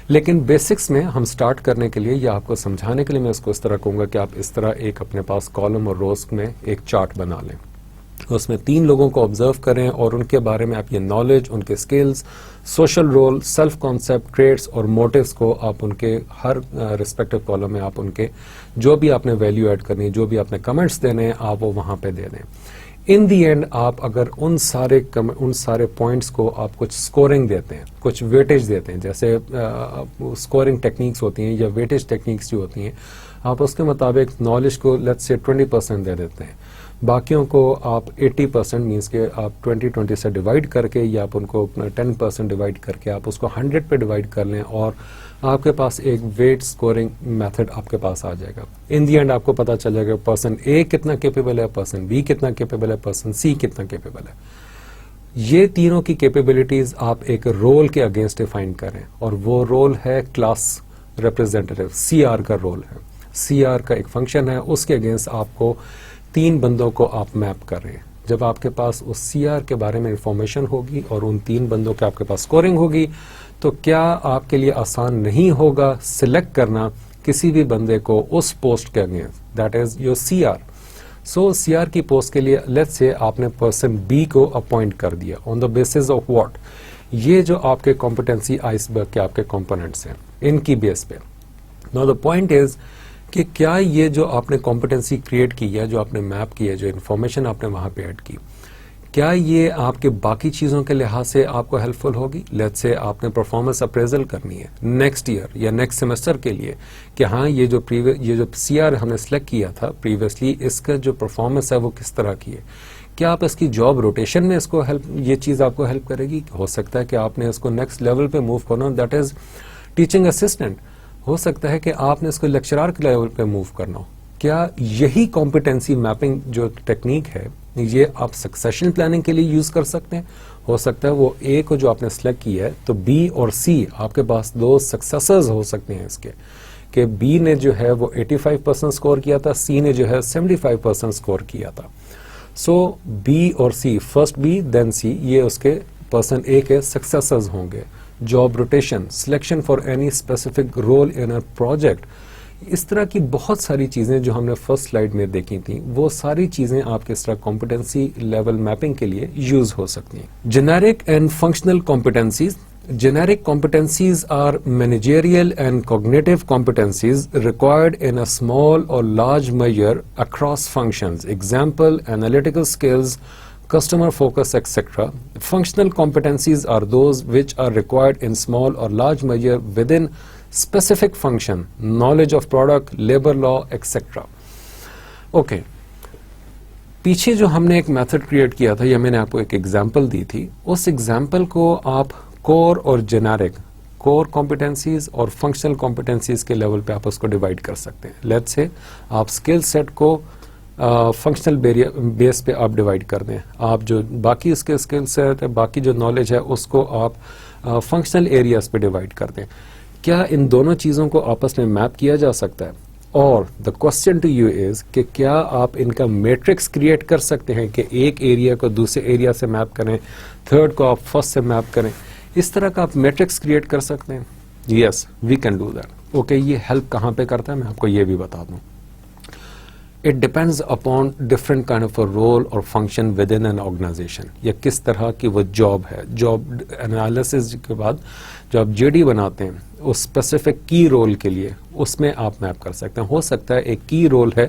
لیکن بیسکس میں ہم سٹارٹ کرنے کے لیے یا آپ کو سمجھانے کے لیے میں اس کو اس طرح کہوں گا کہ آپ اس طرح ایک اپنے پاس کالم اور روز میں ایک چارٹ بنا لیں. اس میں 3 لوگوں کو آبزرو کریں اور ان کے بارے میں آپ یہ نالج, ان کے skills, social role, self concept, traits اور موٹیوز کو آپ ان کے ہر رسپیکٹو کالم میں آپ ان کے جو بھی آپ نے ویلیو ایڈ کرنی, جو بھی آپ نے کمنٹس دینے ہیں آپ وہ وہاں پہ دے دیں. ان دی اینڈ آپ اگر ان سارے پوائنٹس کو آپ کچھ سکورنگ دیتے ہیں, کچھ ویٹیج دیتے ہیں, جیسے سکورنگ ٹیکنیکس ہوتی ہیں یا ویٹیج ٹیکنیکس جو ہوتی ہیں, آپ اس کے مطابق نالج کو لیٹس سے 20% دے دیتے ہیں, باقیوں کو آپ 80% مینس کہ آپ 20 سے ڈیوائڈ کر کے یا آپ ان کو 10% ڈیوائڈ کر کے آپ اس کو 100 پہ ڈیوائڈ کر لیں اور آپ کے پاس ایک ویٹ سکورنگ میتھڈ آپ کے پاس آ جائے گا. ان دی اینڈ آپ کو پتا چل جائے گا پرسن اے کتنا کیپیبل ہے, پرسن بی کتنا کیپیبل ہے, پرسن سی کتنا کیپیبل ہے. یہ تینوں کی کیپیبلٹیز آپ ایک رول کے اگینسٹ ڈیفائن کریں اور وہ رول ہے کلاس ریپرزینٹیو, سی آر کا رول ہے. سی آر کا ایک فنکشن ہے, اس کے اگینسٹ آپ کو 3 بندوں کو آپ میپ کر رہے ہیں. جب آپ کے پاس اس سی آر کے بارے میں انفارمیشن ہوگی اور ان 3 بندوں کے آپ کے پاس اسکورنگ ہوگی تو کیا آپ کے لیے آسان نہیں ہوگا سلیکٹ کرنا کسی بھی بندے کو اس پوسٹ کے against, that is your C R. So C R کی پوسٹ کے لیے لیٹس سے آپ نے پرسن بی کو اپوائنٹ کر دیا آن دا بیسس آف واٹ, یہ جو آپ کے کمپٹنسی آئس برگ کے آپ کے کمپوننٹس ہیں ان کی بیس پہ. نو دا پوائنٹ از کہ کیا یہ جو آپ نے کمپٹنسی کریٹ کی ہے, جو آپ نے میپ کی ہے, جو انفارمیشن آپ نے وہاں پہ ایڈ کی, کیا یہ آپ کے باقی چیزوں کے لحاظ سے آپ کو ہیلپ فل ہوگی؟ لیٹس سے آپ نے پرفارمنس اپریزل کرنی ہے نیکسٹ ایئر یا نیکسٹ سیمسٹر کے لیے کہ ہاں یہ جو سی آر ہم نے سلیکٹ کیا تھا پریویسلی, اس کا جو پرفارمنس ہے وہ کس طرح کی ہے. کیا آپ اس کی جاب روٹیشن میں اس کو یہ چیز آپ کو ہیلپ کرے گی؟ ہو سکتا ہے کہ آپ نے اس کو نیکسٹ لیول پہ موو کرنا, دیٹ از ٹیچنگ اسسٹنٹ. ہو سکتا ہے کہ آپ نے اس کو لیکچرار کے لیول پہ موو کرنا ہو. کیا یہی کمپٹنسی میپنگ جو ٹیکنیک ہے یہ آپ سکسیشن پلاننگ کے لیے یوز کر سکتے ہیں؟ ہو سکتا ہے وہ اے کو جو آپ نے سلیکٹ کیا ہے تو بی اور سی آپ کے پاس 2 سکسیسرز ہو سکتے ہیں اس کے, کہ بی نے جو ہے وہ 85% سکور کیا تھا, سی نے جو ہے 75% سکور کیا تھا. سو بی اور سی, فرسٹ بی دین سی, یہ اس کے پرسن اے کے سکسیسرز ہوں گے. Job rotation, selection for any specific role in a project, اس طرح کی بہت ساری چیزیں جو ہم نے فرسٹ سلائیڈ میں دیکھی تھیں, وہ ساری چیزیں آپ کے اس طرح کمپٹنسی لیول میپنگ کے لیے یوز ہو سکتی ہیں. Generic and functional competencies. Generic competencies are managerial and cognitive competencies required in a small or large measure across functions. Example, analytical skills, customer focus, etc. Functional competencies are those which are required in small or large measure within specific function, knowledge of product, labor law, etc. Okay. پیچھے جو ہم نے ایک method create کیا تھا یا میں نے آپ کو ایک ایگزامپل دی تھی, اس ایگزامپل کو آپ کور اور جنیرک, کور کمپٹنسیز اور فنکشنل کمپٹنسیز کے لیول پہ آپ اس کو ڈیوائڈ کر سکتے ہیں. لیٹس سے آپ اسکل سیٹ کو فنکشنل بیس پہ آپ ڈیوائڈ کر دیں, آپ جو باقی اس کے اسکل سیٹ ہے, باقی جو نالج ہے اس کو آپ فنکشنل ایریاز پہ ڈیوائڈ کر دیں. کیا ان دونوں چیزوں کو آپس میں میپ کیا جا سکتا ہے؟ اور دا کوشچن ٹو یو از کہ کیا آپ ان کا میٹرکس کریٹ کر سکتے ہیں کہ ایک ایریا کو دوسرے ایریا سے میپ کریں, تھرڈ کو آپ فرسٹ سے میپ کریں, اس طرح کا آپ میٹرکس کریٹ کر سکتے ہیں؟ Yes, we can do that. Okay, یہ ہیلپ کہاں پہ کرتا ہے میں آپ کو یہ بھی بتا دوں. It depends upon different kind of a role اور function within an organization, یا کس طرح کی وہ جاب ہے. جاب انالیسس کے بعد جو آپ جے ڈی بناتے ہیں اس اسپیسیفک کی رول کے لیے اس میں آپ میپ کر سکتے ہیں. ہو سکتا ہے ایک کی رول ہے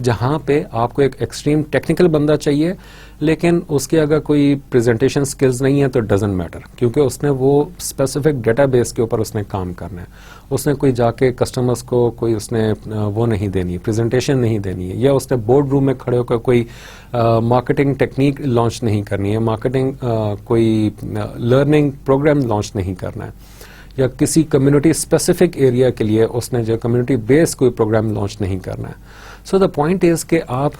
جہاں پہ آپ کو ایک ایکسٹریم ٹیکنیکل بندہ چاہیے, لیکن اس کے اگر کوئی پریزنٹیشن سکلز نہیں ہے تو ڈزنٹ میٹر, کیونکہ اس نے وہ اسپیسیفک ڈیٹا بیس کے اوپر اس نے کام کرنا ہے. اس نے کوئی جا کے کسٹمرز کو کوئی اس نے وہ نہیں دینی, پریزنٹیشن نہیں دینی ہے, یا اس نے بورڈ روم میں کھڑے ہو کر کوئی مارکیٹنگ ٹیکنیک لانچ نہیں کرنی ہے, مارکیٹنگ کوئی لرننگ پروگرام لانچ نہیں کرنا ہے, یا کسی کمیونٹی اسپیسیفک ایریا کے لیے اس نے جو کمیونٹی بیس کوئی پروگرام لانچ نہیں کرنا ہے. سو دا پوائنٹ از کہ آپ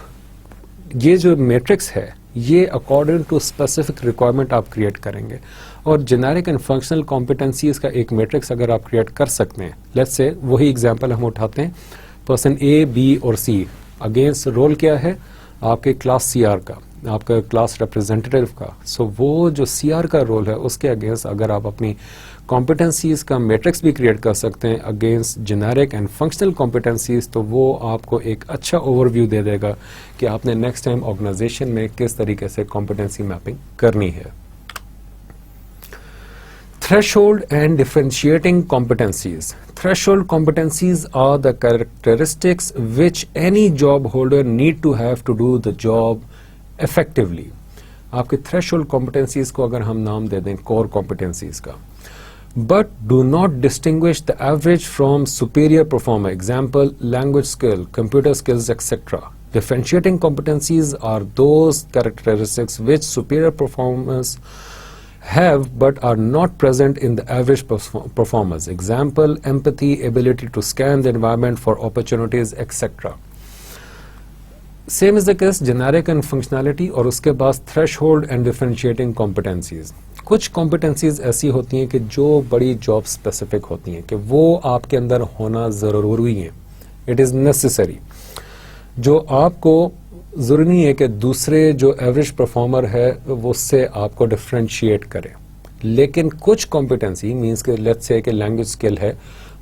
یہ جو میٹرکس ہے یہ اکارڈنگ ٹو اسپیسیفک ریکوائرمنٹ آپ کریٹ کریں گے. اور جنیرک اینڈ فنکشنل کمپیٹنسیز کا ایک میٹرکس اگر آپ کریٹ کر سکتے ہیں, لیٹس سے وہی ایگزامپل ہم اٹھاتے ہیں, پرسن اے بی اور سی اگینسٹ رول کیا ہے آپ کے کلاس سی آر کا, آپ کا کلاس ریپرزینٹیو کا. سو وہ جو سی آر کا رول ہے اس کے اگینسٹ اگر آپ اپنی کمپیٹنسیز کا میٹرکس بھی کریٹ کر سکتے ہیں against generic and functional competencies, تو وہ آپ کو ایک اچھا اوور ویو دے دے گا کہ آپ نے نیکسٹ ٹائم آرگنائزیشن میں کس طریقے سے کمپیٹنسی میپنگ کرنی ہے. Threshold and differentiating competencies. Threshold competencies are the characteristics which any job holder need to have to do the job effectively. آپ کے threshold competencies کو اگر ہم نام دے دیں core competencies کا, but do not distinguish the average from superior performer. Example, language skill, computer skills, etc. Differentiating competencies are those characteristics which superior performers have but are not present in the average performers. Example, empathy, ability to scan the environment for opportunities, etc. Same is the case generic and functionality, اور اس کے بعد threshold and differentiating competencies. کچھ competencies ایسی ہوتی ہیں کہ جو بڑی job specific ہوتی ہیں کہ وہ آپ کے اندر ہونا ضروری ہیں. It is necessary. جو آپ کو ضروری نہیں ہے کہ دوسرے جو ایوریج پرفارمر ہے وہ اس سے آپ کو ڈفرینشیٹ کرے, لیکن کچھ کمپیٹنسی مینس کہ لیٹس سے کہ لینگویج اسکل ہے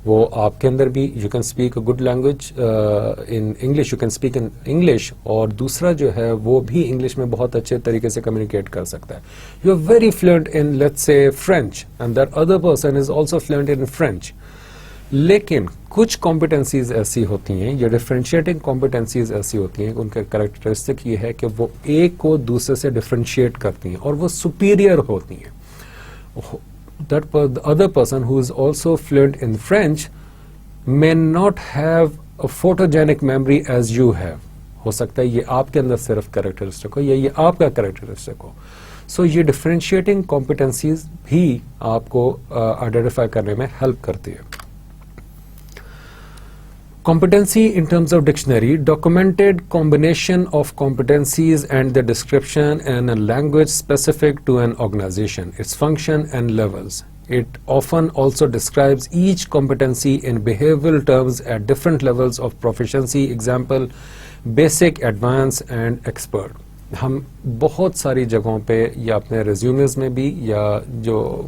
وہ آپ کے اندر بھی, you can speak a good language in English, you can speak in English, اور دوسرا جو ہے وہ بھی انگلش میں بہت اچھے طریقے سے کمیونیکیٹ کر سکتا ہے. You are very fluent in let's say French and that other person is also fluent in French. لیکن کچھ کمپیٹنسیز ایسی ہوتی ہیں یا ڈفرینشیٹنگ کمپیٹنسیز ایسی ہوتی ہیں, ان کا کریکٹرسٹک یہ ہے کہ وہ ایک کو دوسرے سے ڈفرینشیٹ کرتی ہیں اور وہ سپیریئر ہوتی ہیں. That the other person who is also fluent in French may not have a photogenic memory as you have. ہو سکتا ہے یہ آپ کے اندر صرف کریکٹرسٹک ہو یا یہ آپ کا کریکٹرسٹک ہو. سو یہ ڈفرینشیٹنگ کمپیٹنسیز بھی آپ کو آئیڈینٹیفائی کرنے میں ہیلپ کرتی ہے. Competency in terms of dictionary, documented combination of competencies and their description in a language specific to an organization, its function and levels. It often also describes each competency in behavioral terms at different levels of proficiency. Example, basic, advanced and expert. ہم بہت ساری جگہوں پہ یا اپنے resumes میں بھی یا جو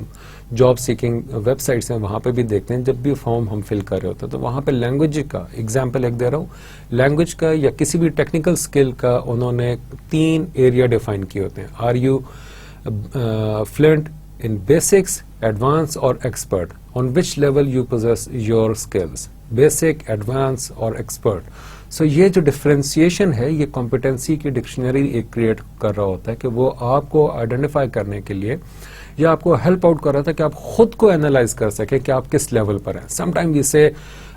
جاب سیکنگ ویب سائٹس ہیں وہاں پہ بھی دیکھتے ہیں, جب بھی فارم ہم فل کر رہے ہوتے ہیں تو وہاں پہ لینگویج کا ایگزامپل ایک دے رہا ہوں, لینگویج کا یا کسی بھی ٹیکنیکل اسکل کا انہوں نے 3 ایریا ڈیفائن کیے ہوتے ہیں. Are you fluent in basics, advance اور expert, on which level you possess your skills, basic, advance اور ایکسپرٹ. سو یہ جو ڈفرینسیشن ہے یہ کمپیٹنسی کی ڈکشنری ایک کریٹ کر رہا ہوتا ہے کہ وہ آپ کو آئیڈینٹیفائی کرنے کے لیے یا آپ کو ہیلپ آؤٹ کر رہا تھا کہ آپ خود کو اینالائز کر سکیں کہ آپ کس لیول پر ہیں. سم ٹائم جسے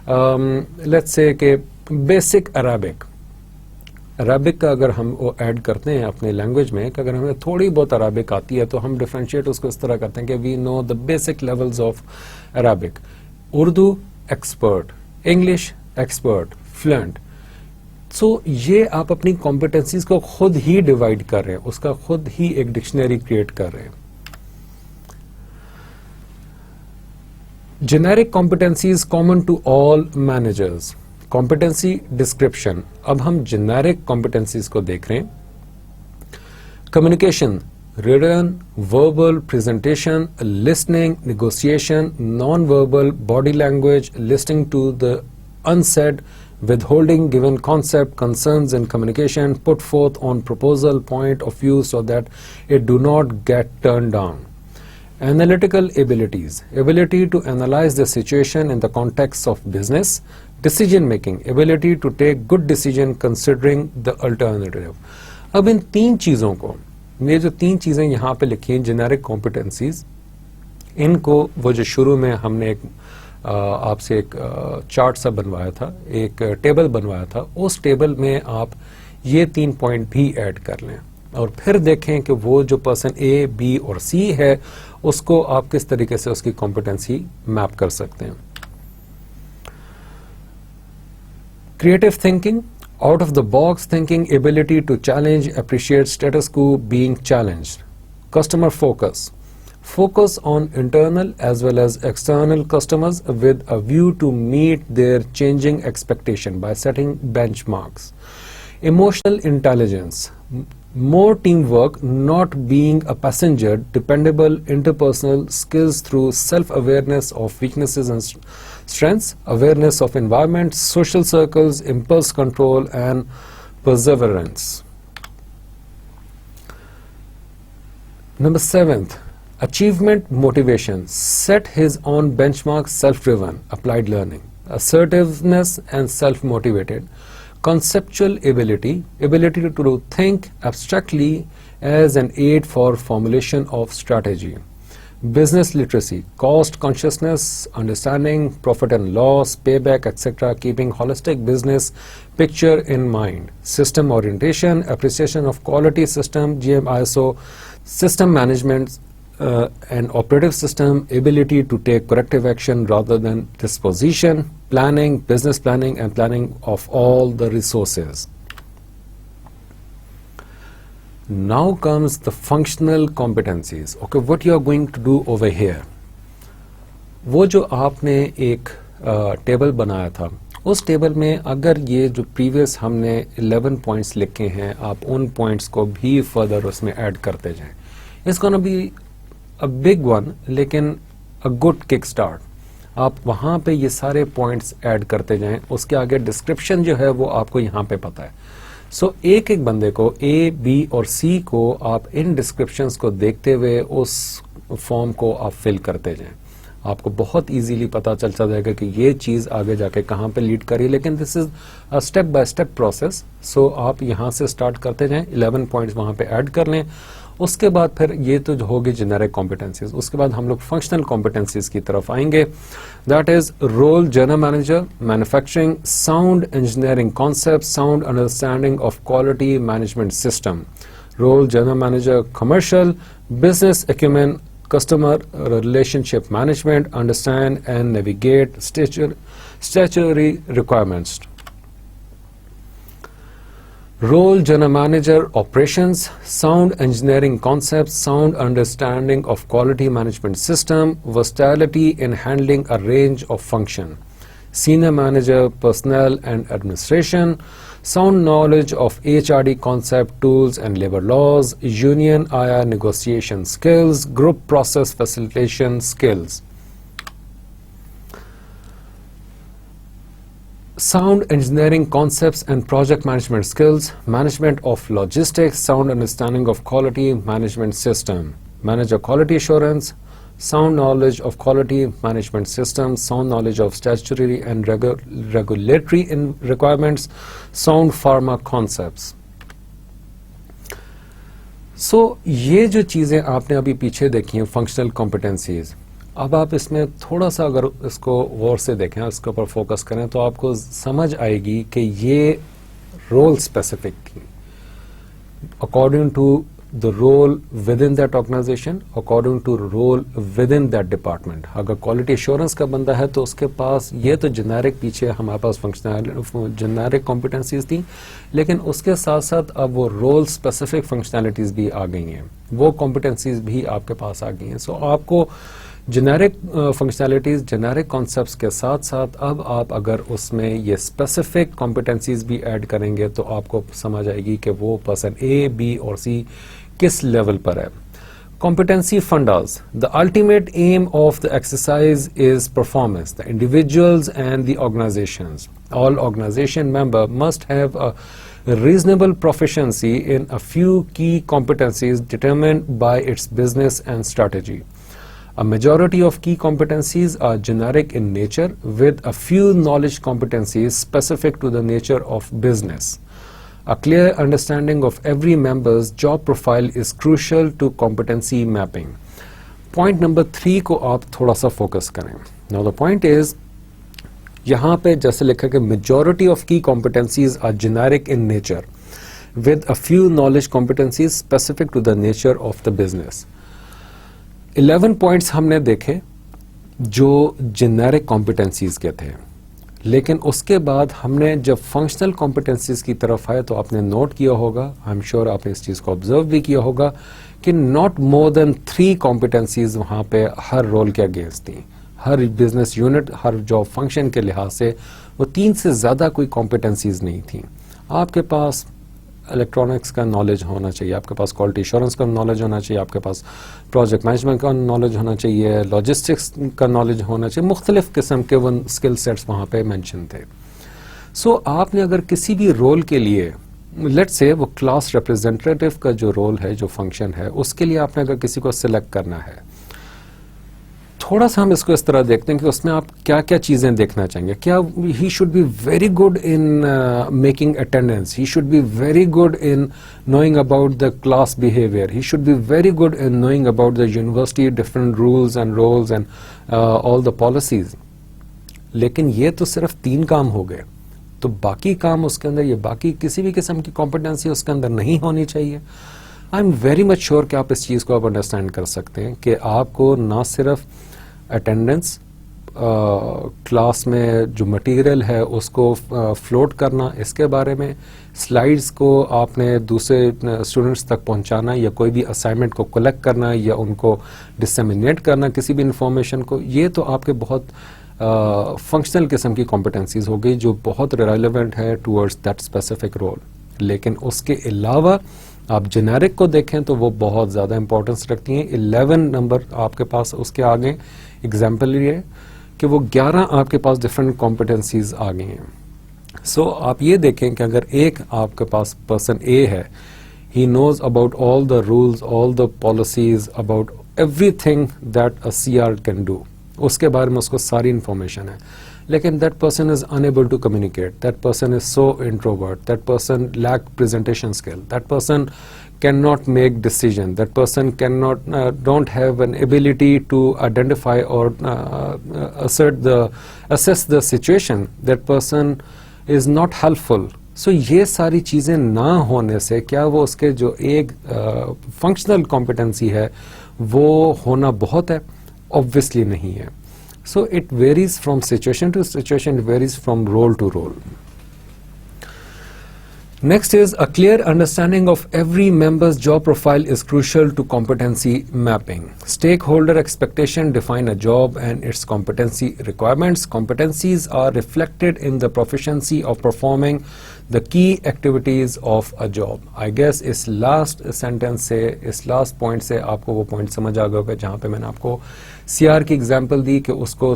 لیٹس سے کہ بیسک عربک کا اگر ہم وہ ایڈ کرتے ہیں اپنے لینگویج میں کہ اگر ہمیں تھوڑی بہت عربک آتی ہے تو ہم ڈفرینشیٹ اس کو اس طرح کرتے ہیں کہ we know the basic levels of Arabic. Urdu expert, English expert, fluent. So یہ آپ اپنی کمپیٹنسیز کو خود ہی ڈیوائڈ کر رہے ہیں, اس کا خود ہی ایک ڈکشنری کریٹ کر رہے ہیں. Generic competencies common to all managers. Competency description. اب ہم generic competencies کو دیکھ رہے ہیں. Communication, written, verbal, presentation, listening, negotiation, non-verbal, body language, listening to the unsaid, withholding given concept, concerns in communication, put forth on proposal, point of view so that it do not get turned down. Analytical abilities, ability to analyze the situation in the context of business, decision making, ability to take good decision considering the alternative. اب ان 3 چیزوں کو, یہ جو 3 چیزیں یہاں پہ لکھی ہیں جنیرک کمپیٹنسیز, ان کو وہ جو شروع میں ہم نے ایک آپ سے ایک چارٹ سا بنوایا تھا, ایک ٹیبل بنوایا تھا, اس ٹیبل میں آپ یہ 3 پوائنٹ بھی ایڈ کر لیں اور پھر دیکھیں کہ وہ جو پرسن اے, بی اور سی ہے اس کو آپ کس طریقے سے اس کی کمپیٹنسی میپ کر سکتے ہیں. Creative thinking, out of the box thinking, ability to challenge, appreciate status quo, being challenged. Customer focus, Focus on internal as well as external customers with a view to meet their changing expectation by setting benchmarks. Emotional intelligence, more teamwork, not being a passenger, dependable interpersonal skills through self-awareness of weaknesses and strengths, awareness of environment, social circles, impulse control, and perseverance. Number 7th, achievement motivation, set his own benchmarks, self-driven, applied learning, assertiveness and self-motivated, conceptual ability to think abstractly as an aid for formulation of strategy, business literacy, cost consciousness, understanding profit and loss, payback, etc., keeping holistic business picture in mind, system orientation, appreciation of quality system, GM, ISO, system management and operative system, ability to take corrective action rather than disposition, planning, business planning, and planning of all the resources. Now comes the functional competencies. Okay, what you are going to do over here, وہ جو آپ نے ایک table بنایا تھا, اس table میں اگر یہ جو پریویس ہم نے 11 پوائنٹس لکھے ہیں, آپ ان پوائنٹس کو بھی فردر اس میں ایڈ کرتے جائیں. It's gonna be a big one, لیکن a good kick start. آپ وہاں پہ یہ سارے پوائنٹس ایڈ کرتے جائیں, اس کے آگے ڈسکرپشن جو ہے وہ آپ کو یہاں پہ پتا ہے. سو ایک ایک بندے کو A, B اور C کو آپ ان ڈسکرپشنز کو دیکھتے ہوئے اس فارم کو آپ فل کرتے جائیں. آپ کو بہت ایزیلی پتا چلتا جائے گا کہ یہ چیز آگے جا کے کہاں پہ لیڈ کری, لیکن this is a step by step process. So آپ یہاں سے اسٹارٹ کرتے جائیں, 11 پوائنٹس وہاں پہ ایڈ کر لیں. اس کے بعد پھر یہ تو ہوگی جنیرک کمپیٹنسیز. اس کے بعد ہم لوگ فنکشنل کمپیٹنسیز کی طرف آئیں گے. That is role general manager, manufacturing, sound engineering concept, sound understanding of quality management system. Role general manager commercial, business acumen, customer relationship management, understand and navigate statutory requirements. Role General Manager Operations, sound engineering concepts, sound understanding of quality management system, versatility in handling a range of function. Senior Manager Personnel and Administration, sound knowledge of HRD concept, tools and labor laws, union IR negotiation skills, group process facilitation skills. Sound engineering concepts and project management skills, management of logistics, sound understanding of quality management system, manager quality assurance, sound knowledge of quality management systems, sound knowledge of statutory and regulatory requirements, sound pharma concepts. So یہ جو چیزیں آپ نے ابھی پیچھے دیکھی ہیں functional competencies, اب آپ اس میں تھوڑا سا اگر اس کو غور سے دیکھیں, اس کے اوپر فوکس کریں, تو آپ کو سمجھ آئے گی کہ یہ رول اسپیسیفک تھی according to the role within that organization, according to role within that department. اگر کوالٹی ایشورنس کا بندہ ہے تو اس کے پاس یہ تو جنیرک پیچھے ہمارے پاس جنیرک کمپیٹنسیز تھیں, لیکن اس کے ساتھ ساتھ اب وہ رول اسپیسیفک فنکشنالٹیز بھی آ گئی ہیں, وہ کمپیٹنسیز بھی آپ کے پاس آ گئی ہیں. سو آپ کو جنیرک فنکشنالٹیز, جنیرک کانسیپٹس کے ساتھ ساتھ اب آپ اگر اس میں یہ اسپیسیفک کمپیٹنسیز بھی ایڈ کریں گے تو آپ کو سمجھ آئے گی کہ وہ پرسن A, B اور C کس لیول پر ہے. Competency fundamentals. The ultimate aim of the exercise is performance. The individuals and the organizations. All organization members must have a reasonable proficiency in a few key competencies determined by its business and strategy. A majority of key competencies are generic in nature, with a few knowledge competencies specific to the nature of business. A clear understanding of every member's job profile is crucial to competency mapping. Point number 3 کو آپ تھوڑا سا focus کریں. Now the point is, یہاں پہ جیسے لکھا کہ majority of key competencies are generic in nature, with a few knowledge competencies specific to the nature of the business. 11 points ہم نے دیکھے جو generic competencies کے تھے, لیکن اس کے بعد ہم نے جب فنکشنل کمپیٹنسیز کی طرف آئے تو آپ نے نوٹ کیا ہوگا, آئی ایم شیور آپ نے اس چیز کو آبزرو بھی کیا ہوگا کہ not more than 3 competencies وہاں پہ ہر رول کے اگینسٹ تھیں. ہر بزنس یونٹ، ہر جاب فنکشن کے لحاظ سے وہ 3 سے زیادہ کوئی کمپیٹنسیز نہیں تھیں. آپ کے پاس الیکٹرانکس کا نالج ہونا چاہیے، آپ کے پاس کوالٹی ایشورنس کا نالج ہونا چاہیے، آپ کے پاس پروجیکٹ مینجمنٹ کا نالج ہونا چاہیے، لاجسٹکس کا نالج ہونا چاہیے. مختلف قسم کے وہ اسکل سیٹس وہاں پہ مینشن تھے. سو آپ نے اگر کسی بھی رول کے لیے لیٹ سے وہ کلاس ریپرزینٹیو کا جو رول ہے، جو فنکشن ہے، اس کے لیے آپ نے اگر کسی کو سلیکٹ کرنا ہے، تھوڑا سا ہم اس کو اس طرح دیکھتے ہیں کہ اس میں آپ کیا کیا چیزیں دیکھنا چاہیں گے. کیا he should be very good in making attendance, he should be very good in knowing about the class behaviour, he should be very good in knowing about the university different roles and rules and all the policies. لیکن یہ تو صرف 3 کام ہو گئے، تو باقی کام اس کے اندر، یہ باقی کسی بھی قسم کی کمپیٹنسی اس کے اندر نہیں ہونی چاہیے. I am very much sure کہ آپ اس چیز کو آپ انڈرسٹینڈ کر سکتے ہیں کہ آپ کو نہ صرف اٹینڈنس، کلاس میں جو مٹیریل ہے اس کو فلوٹ کرنا، اس کے بارے میں سلائیڈز کو آپ نے دوسرے اسٹوڈنٹس تک پہنچانا، یا کوئی بھی اسائنمنٹ کو کلیکٹ کرنا، یا ان کو ڈسیمینیٹ کرنا کسی بھی انفارمیشن کو، یہ تو آپ کے بہت فنکشنل قسم کی کمپیٹنسیز ہو گئی جو بہت ریلیونٹ ہے ٹورڈز دیٹ اسپیسیفک رول. لیکن اس کے علاوہ آپ جنیرک کو دیکھیں تو وہ بہت زیادہ امپورٹنس رکھتی ہیں. 11 نمبر آپ کے پاس اس کے آگے ایگزامپل یہ کہ وہ 11 آپ کے پاس ڈفرینٹ کمپیٹنسیز آ گئی ہیں. سو آپ یہ دیکھیں کہ اگر ایک آپ کے پاس پرسن اے ہے، he knows about all the rules, all the policies, about everything that A C R can do, اس کے بارے میں اس کو ساری انفارمیشن ہے. لیکن that person is unable to communicate, that person is so introvert, that person lack presentation skill, that person cannot make decision, that person cannot don't have an ability to identify or assess the situation, that person is not helpful. So یہ ساری چیزیں نہ ہونے سے کیا وہ اس کے جو ایک فنکشنل کمپیٹنسی ہے وہ ہونا بہت ہے؟ obviously نہیں ہے. So it varies from situation to situation, it varies from role to role. Next is a clear understanding of every member's job profile is crucial to competency mapping. Stakeholder expectation define a job and its competency requirements. Competencies are reflected in the proficiency of performing the key activities of a job. I guess us last sentence سے، اس last point سے آپ کو وہ point سمجھ آ گیا ہوگا جہاں پہ میں نے آپ کو سی آر کی ایگزامپل دی کہ اس کو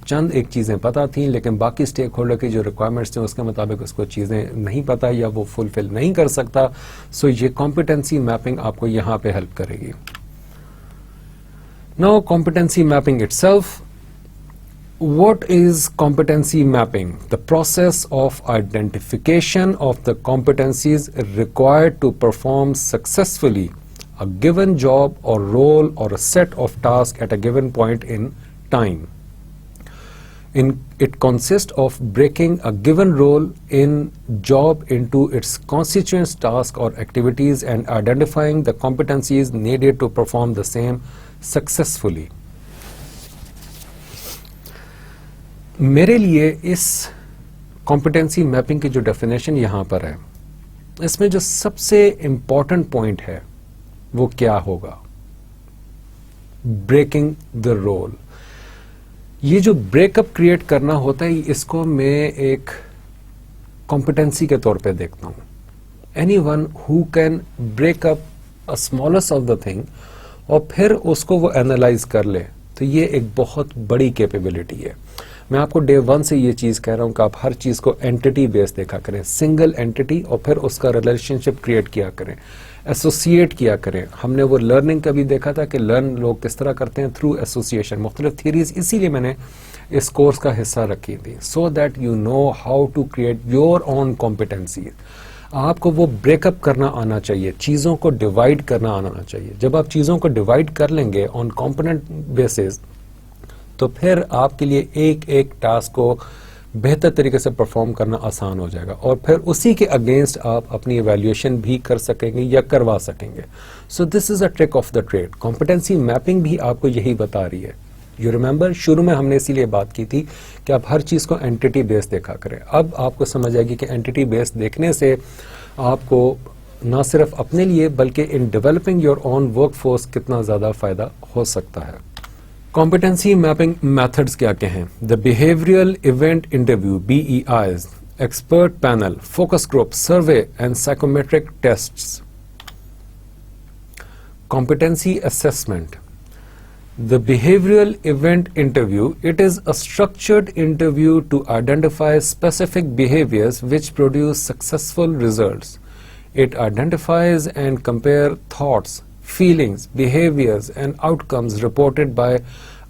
چند ایک چیزیں پتہ تھیں لیکن باقی اسٹیک ہولڈر کی جو ریکوائرمنٹس تھیں اس کے مطابق اس کو چیزیں نہیں پتہ یا وہ فلفل نہیں کر سکتا. سو یہ کمپیٹنسی میپنگ آپ کو یہاں پہ ہیلپ کرے گی. Now competency mapping itself. What is competency mapping? The process of identification of the competencies required to perform successfully a given job or role or a set of tasks at a given point in time. It consists of breaking a given role in job into its constituent tasks or activities and identifying the competencies needed to perform the same successfully. میرے لیے اس competency mapping کی جو definition یہاں پر ہے، اس میں جو سب سے important point ہے وہ کیا ہوگا؟ Breaking the rule. یہ جو بریک اپ کریٹ کرنا ہوتا ہے اس کو میں ایک کمپیٹنسی کے طور پہ دیکھتا ہوں. Any one who can break up a smallest of the thing اور پھر اس کو وہ اینالائز کر لے، تو یہ ایک بہت بڑی کیپیبلٹی ہے. میں آپ کو ڈے 1 سے یہ چیز کہہ رہا ہوں کہ آپ ہر چیز کو اینٹی بیس دیکھا کریں، سنگل اینٹی، اور پھر اس کا ریلیشن شپ کریٹ کیا کریں، ایسوسیٹ کیا کریں. ہم نے وہ لرننگ کا بھی دیکھا تھا کہ لرن لوگ کس طرح کرتے ہیں، تھرو ایسوسیشن. مختلف تھیریز اسی لیے میں نے اس کورس کا حصہ رکھی تھی، so that you know how to create your own competency. آپ کو وہ بریک اپ کرنا آنا چاہیے، چیزوں کو ڈیوائڈ کرنا آنا چاہیے. جب آپ چیزوں کو ڈیوائڈ کر لیں گے آن کمپوننٹ بیسز تو پھر آپ کے لیے ایک ایک ٹاسک کو بہتر طریقے سے پرفارم کرنا آسان ہو جائے گا، اور پھر اسی کے اگینسٹ آپ اپنی ایویلیویشن بھی کر سکیں گے یا کروا سکیں گے. So this is a trick of the trade. Competency mapping بھی آپ کو یہی بتا رہی ہے. یو ریمبر شروع میں ہم نے اسی لیے بات کی تھی کہ آپ ہر چیز کو اینٹی بیس دیکھا کریں. اب آپ کو سمجھ آئے گی کہ اینٹی بیس دیکھنے سے آپ کو نہ صرف اپنے لیے بلکہ in developing your own work force کتنا زیادہ فائدہ ہو سکتا ہے. کمپیٹنسی میپنگ میتھڈز کیا کہیں؟ The behavioural event interview BEIs, expert panel, focus group, survey and psychometric tests. Competency assessment. The behavioral event interview, it is a structured interview to identify specific behaviors which produce successful results. It identifies and compare thoughts, feelings, behaviors and outcomes reported by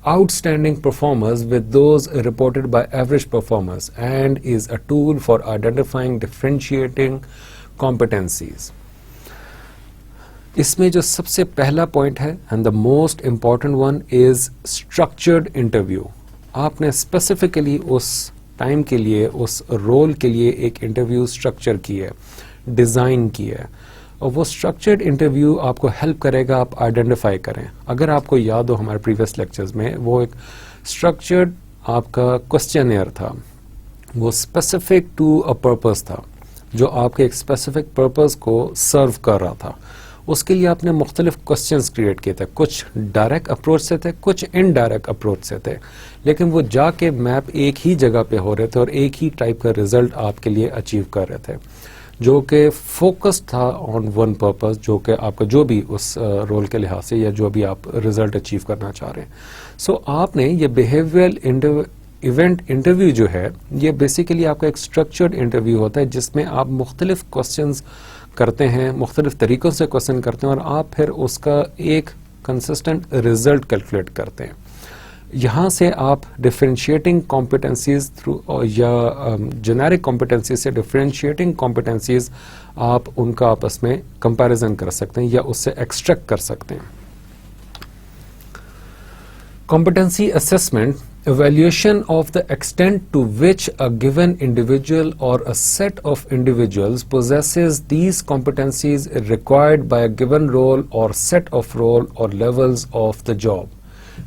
outstanding performers with those reported by average performers and is a tool for identifying differentiating competencies. اس میں جو سب سے پہلا point ہے and the most important one is structured interview. آپ نے specifically اس time کے لیے اس role کے لیے ایک انٹرویو اسٹرکچر کی ہے, ڈیزائن کی ہے, اور وہ اسٹرکچرڈ انٹرویو آپ کو ہیلپ کرے گا آپ آئیڈینٹیفائی کریں. اگر آپ کو یاد ہو ہمارے پریویس لیکچرز میں وہ ایک اسٹرکچرڈ آپ کا کوسچنیئر تھا, وہ اسپیسیفک ٹو اے پرپز تھا جو آپ کے ایک اسپیسیفک پرپز کو سرو کر رہا تھا. اس کے لیے آپ نے مختلف کوسچنز کریٹ کیے تھے, کچھ ڈائریکٹ اپروچ سے تھے, کچھ انڈائریکٹ اپروچ سے تھے, لیکن وہ جا کے میپ ایک ہی جگہ پہ ہو رہے تھے اور ایک ہی ٹائپ کا ریزلٹ آپ کے لیے اچیو کر رہے تھے جو کہ فوکس تھا آن ون پرپز, جو کہ آپ کا جو بھی اس رول کے لحاظ سے یا جو بھی آپ ریزلٹ اچیو کرنا چاہ رہے ہیں. سو آپ نے یہ بیہیویئرل ایونٹ انٹرویو جو ہے یہ بیسیکلی آپ کا ایک اسٹرکچرڈ انٹرویو ہوتا ہے جس میں آپ مختلف کوسچنز کرتے ہیں, مختلف طریقوں سے کوسچن کرتے ہیں اور آپ پھر اس کا ایک کنسسٹنٹ ریزلٹ کیلکولیٹ کرتے ہیں. یہاں سے آپ ڈفرینشیٹنگ کمپیٹنسیز تھرو یا جنیرک کمپیٹنسیز سے ڈفرینشیٹنگ کمپیٹنسیز آپ ان کا آپس میں کمپیریزن کر سکتے ہیں یا اس سے ایکسٹریکٹ کر سکتے ہیں. Competency assessment, evaluation of the extent to which a given individual or a set of individuals possesses these competencies required by a given role or set of role or levels of the job.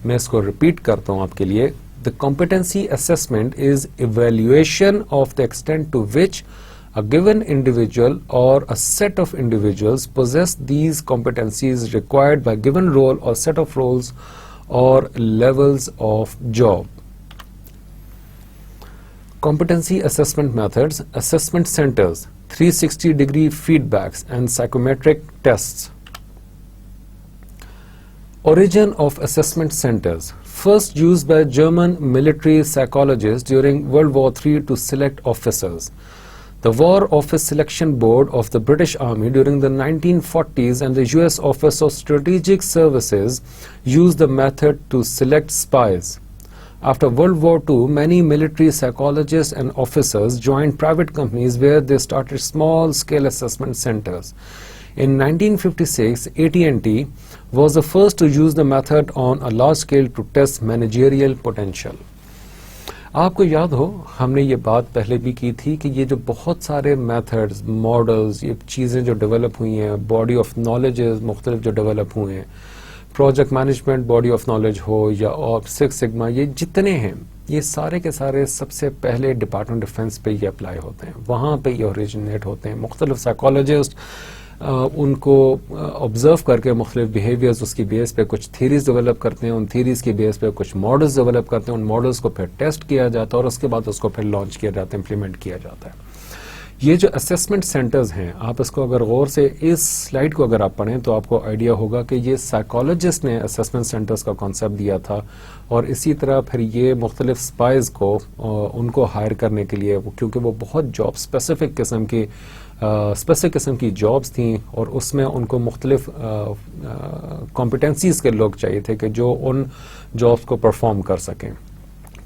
میں اس کو repeat کرتا ہوں آپ کے لیے. The competency assessment is evaluation of the extent to which a given individual or a set of individuals possess these competencies required by given role or set of roles or levels of job. Competency assessment methods, assessment centers, 360-degree feedbacks and psychometric tests. Origin of assessment centers. First used by German military psychologists during World War III to select officers. The War Office Selection Board of the British Army during the 1940s and the US Office of Strategic Services used the method to select spies. After World War II, many military psychologists and officers joined private companies where they started small-scale assessment centers. In 1956, AT&T was the first to use the method on a large scale to test managerial potential. آپ کو یاد ہو ہم نے یہ بات پہلے بھی کی تھی کہ یہ جو بہت سارے میتھڈز, ماڈلز, یہ چیزیں جو ڈیولپ ہوئی ہیں, باڈی آف نالجز مختلف جو ڈیولپ ہوئے ہیں, project management body of knowledge ہو یا سکس سگما, یہ جتنے ہیں یہ سارے کے سارے سب سے پہلے ڈپارٹمنٹ ڈیفنس پہ یہ اپلائی ہوتے ہیں, وہاں پہ یہ اوریجنیٹ ہوتے ہیں. مختلف سائیکالوجسٹ ان کو آبزرو کر کے مختلف بیہیویئرز اس کی بیس پہ کچھ تھیریز ڈیولپ کرتے ہیں, ان تھیریز کی بیس پہ کچھ ماڈلز ڈیولپ کرتے ہیں, ان ماڈلز کو پھر ٹیسٹ کیا جاتا ہے اور اس کے بعد اس کو پھر لانچ کیا جاتا ہے, امپلیمنٹ کیا جاتا ہے. یہ جو اسیسمنٹ سینٹرز ہیں آپ اس کو اگر غور سے اس سلائیڈ کو اگر آپ پڑھیں تو آپ کو آئیڈیا ہوگا کہ یہ سائیکالوجسٹ نے اسیسمنٹ سینٹرز کا کانسیپٹ دیا تھا اور اسی طرح پھر یہ مختلف اسپائز کو ان کو ہائر کرنے کے لیے, کیونکہ وہ بہت جاب اسپیسیفک قسم کی جابس تھیں اور اس میں ان کو مختلف کمپیٹنسیز کے لوگ چاہیے تھے کہ جو ان جابس کو پرفارم کر سکیں,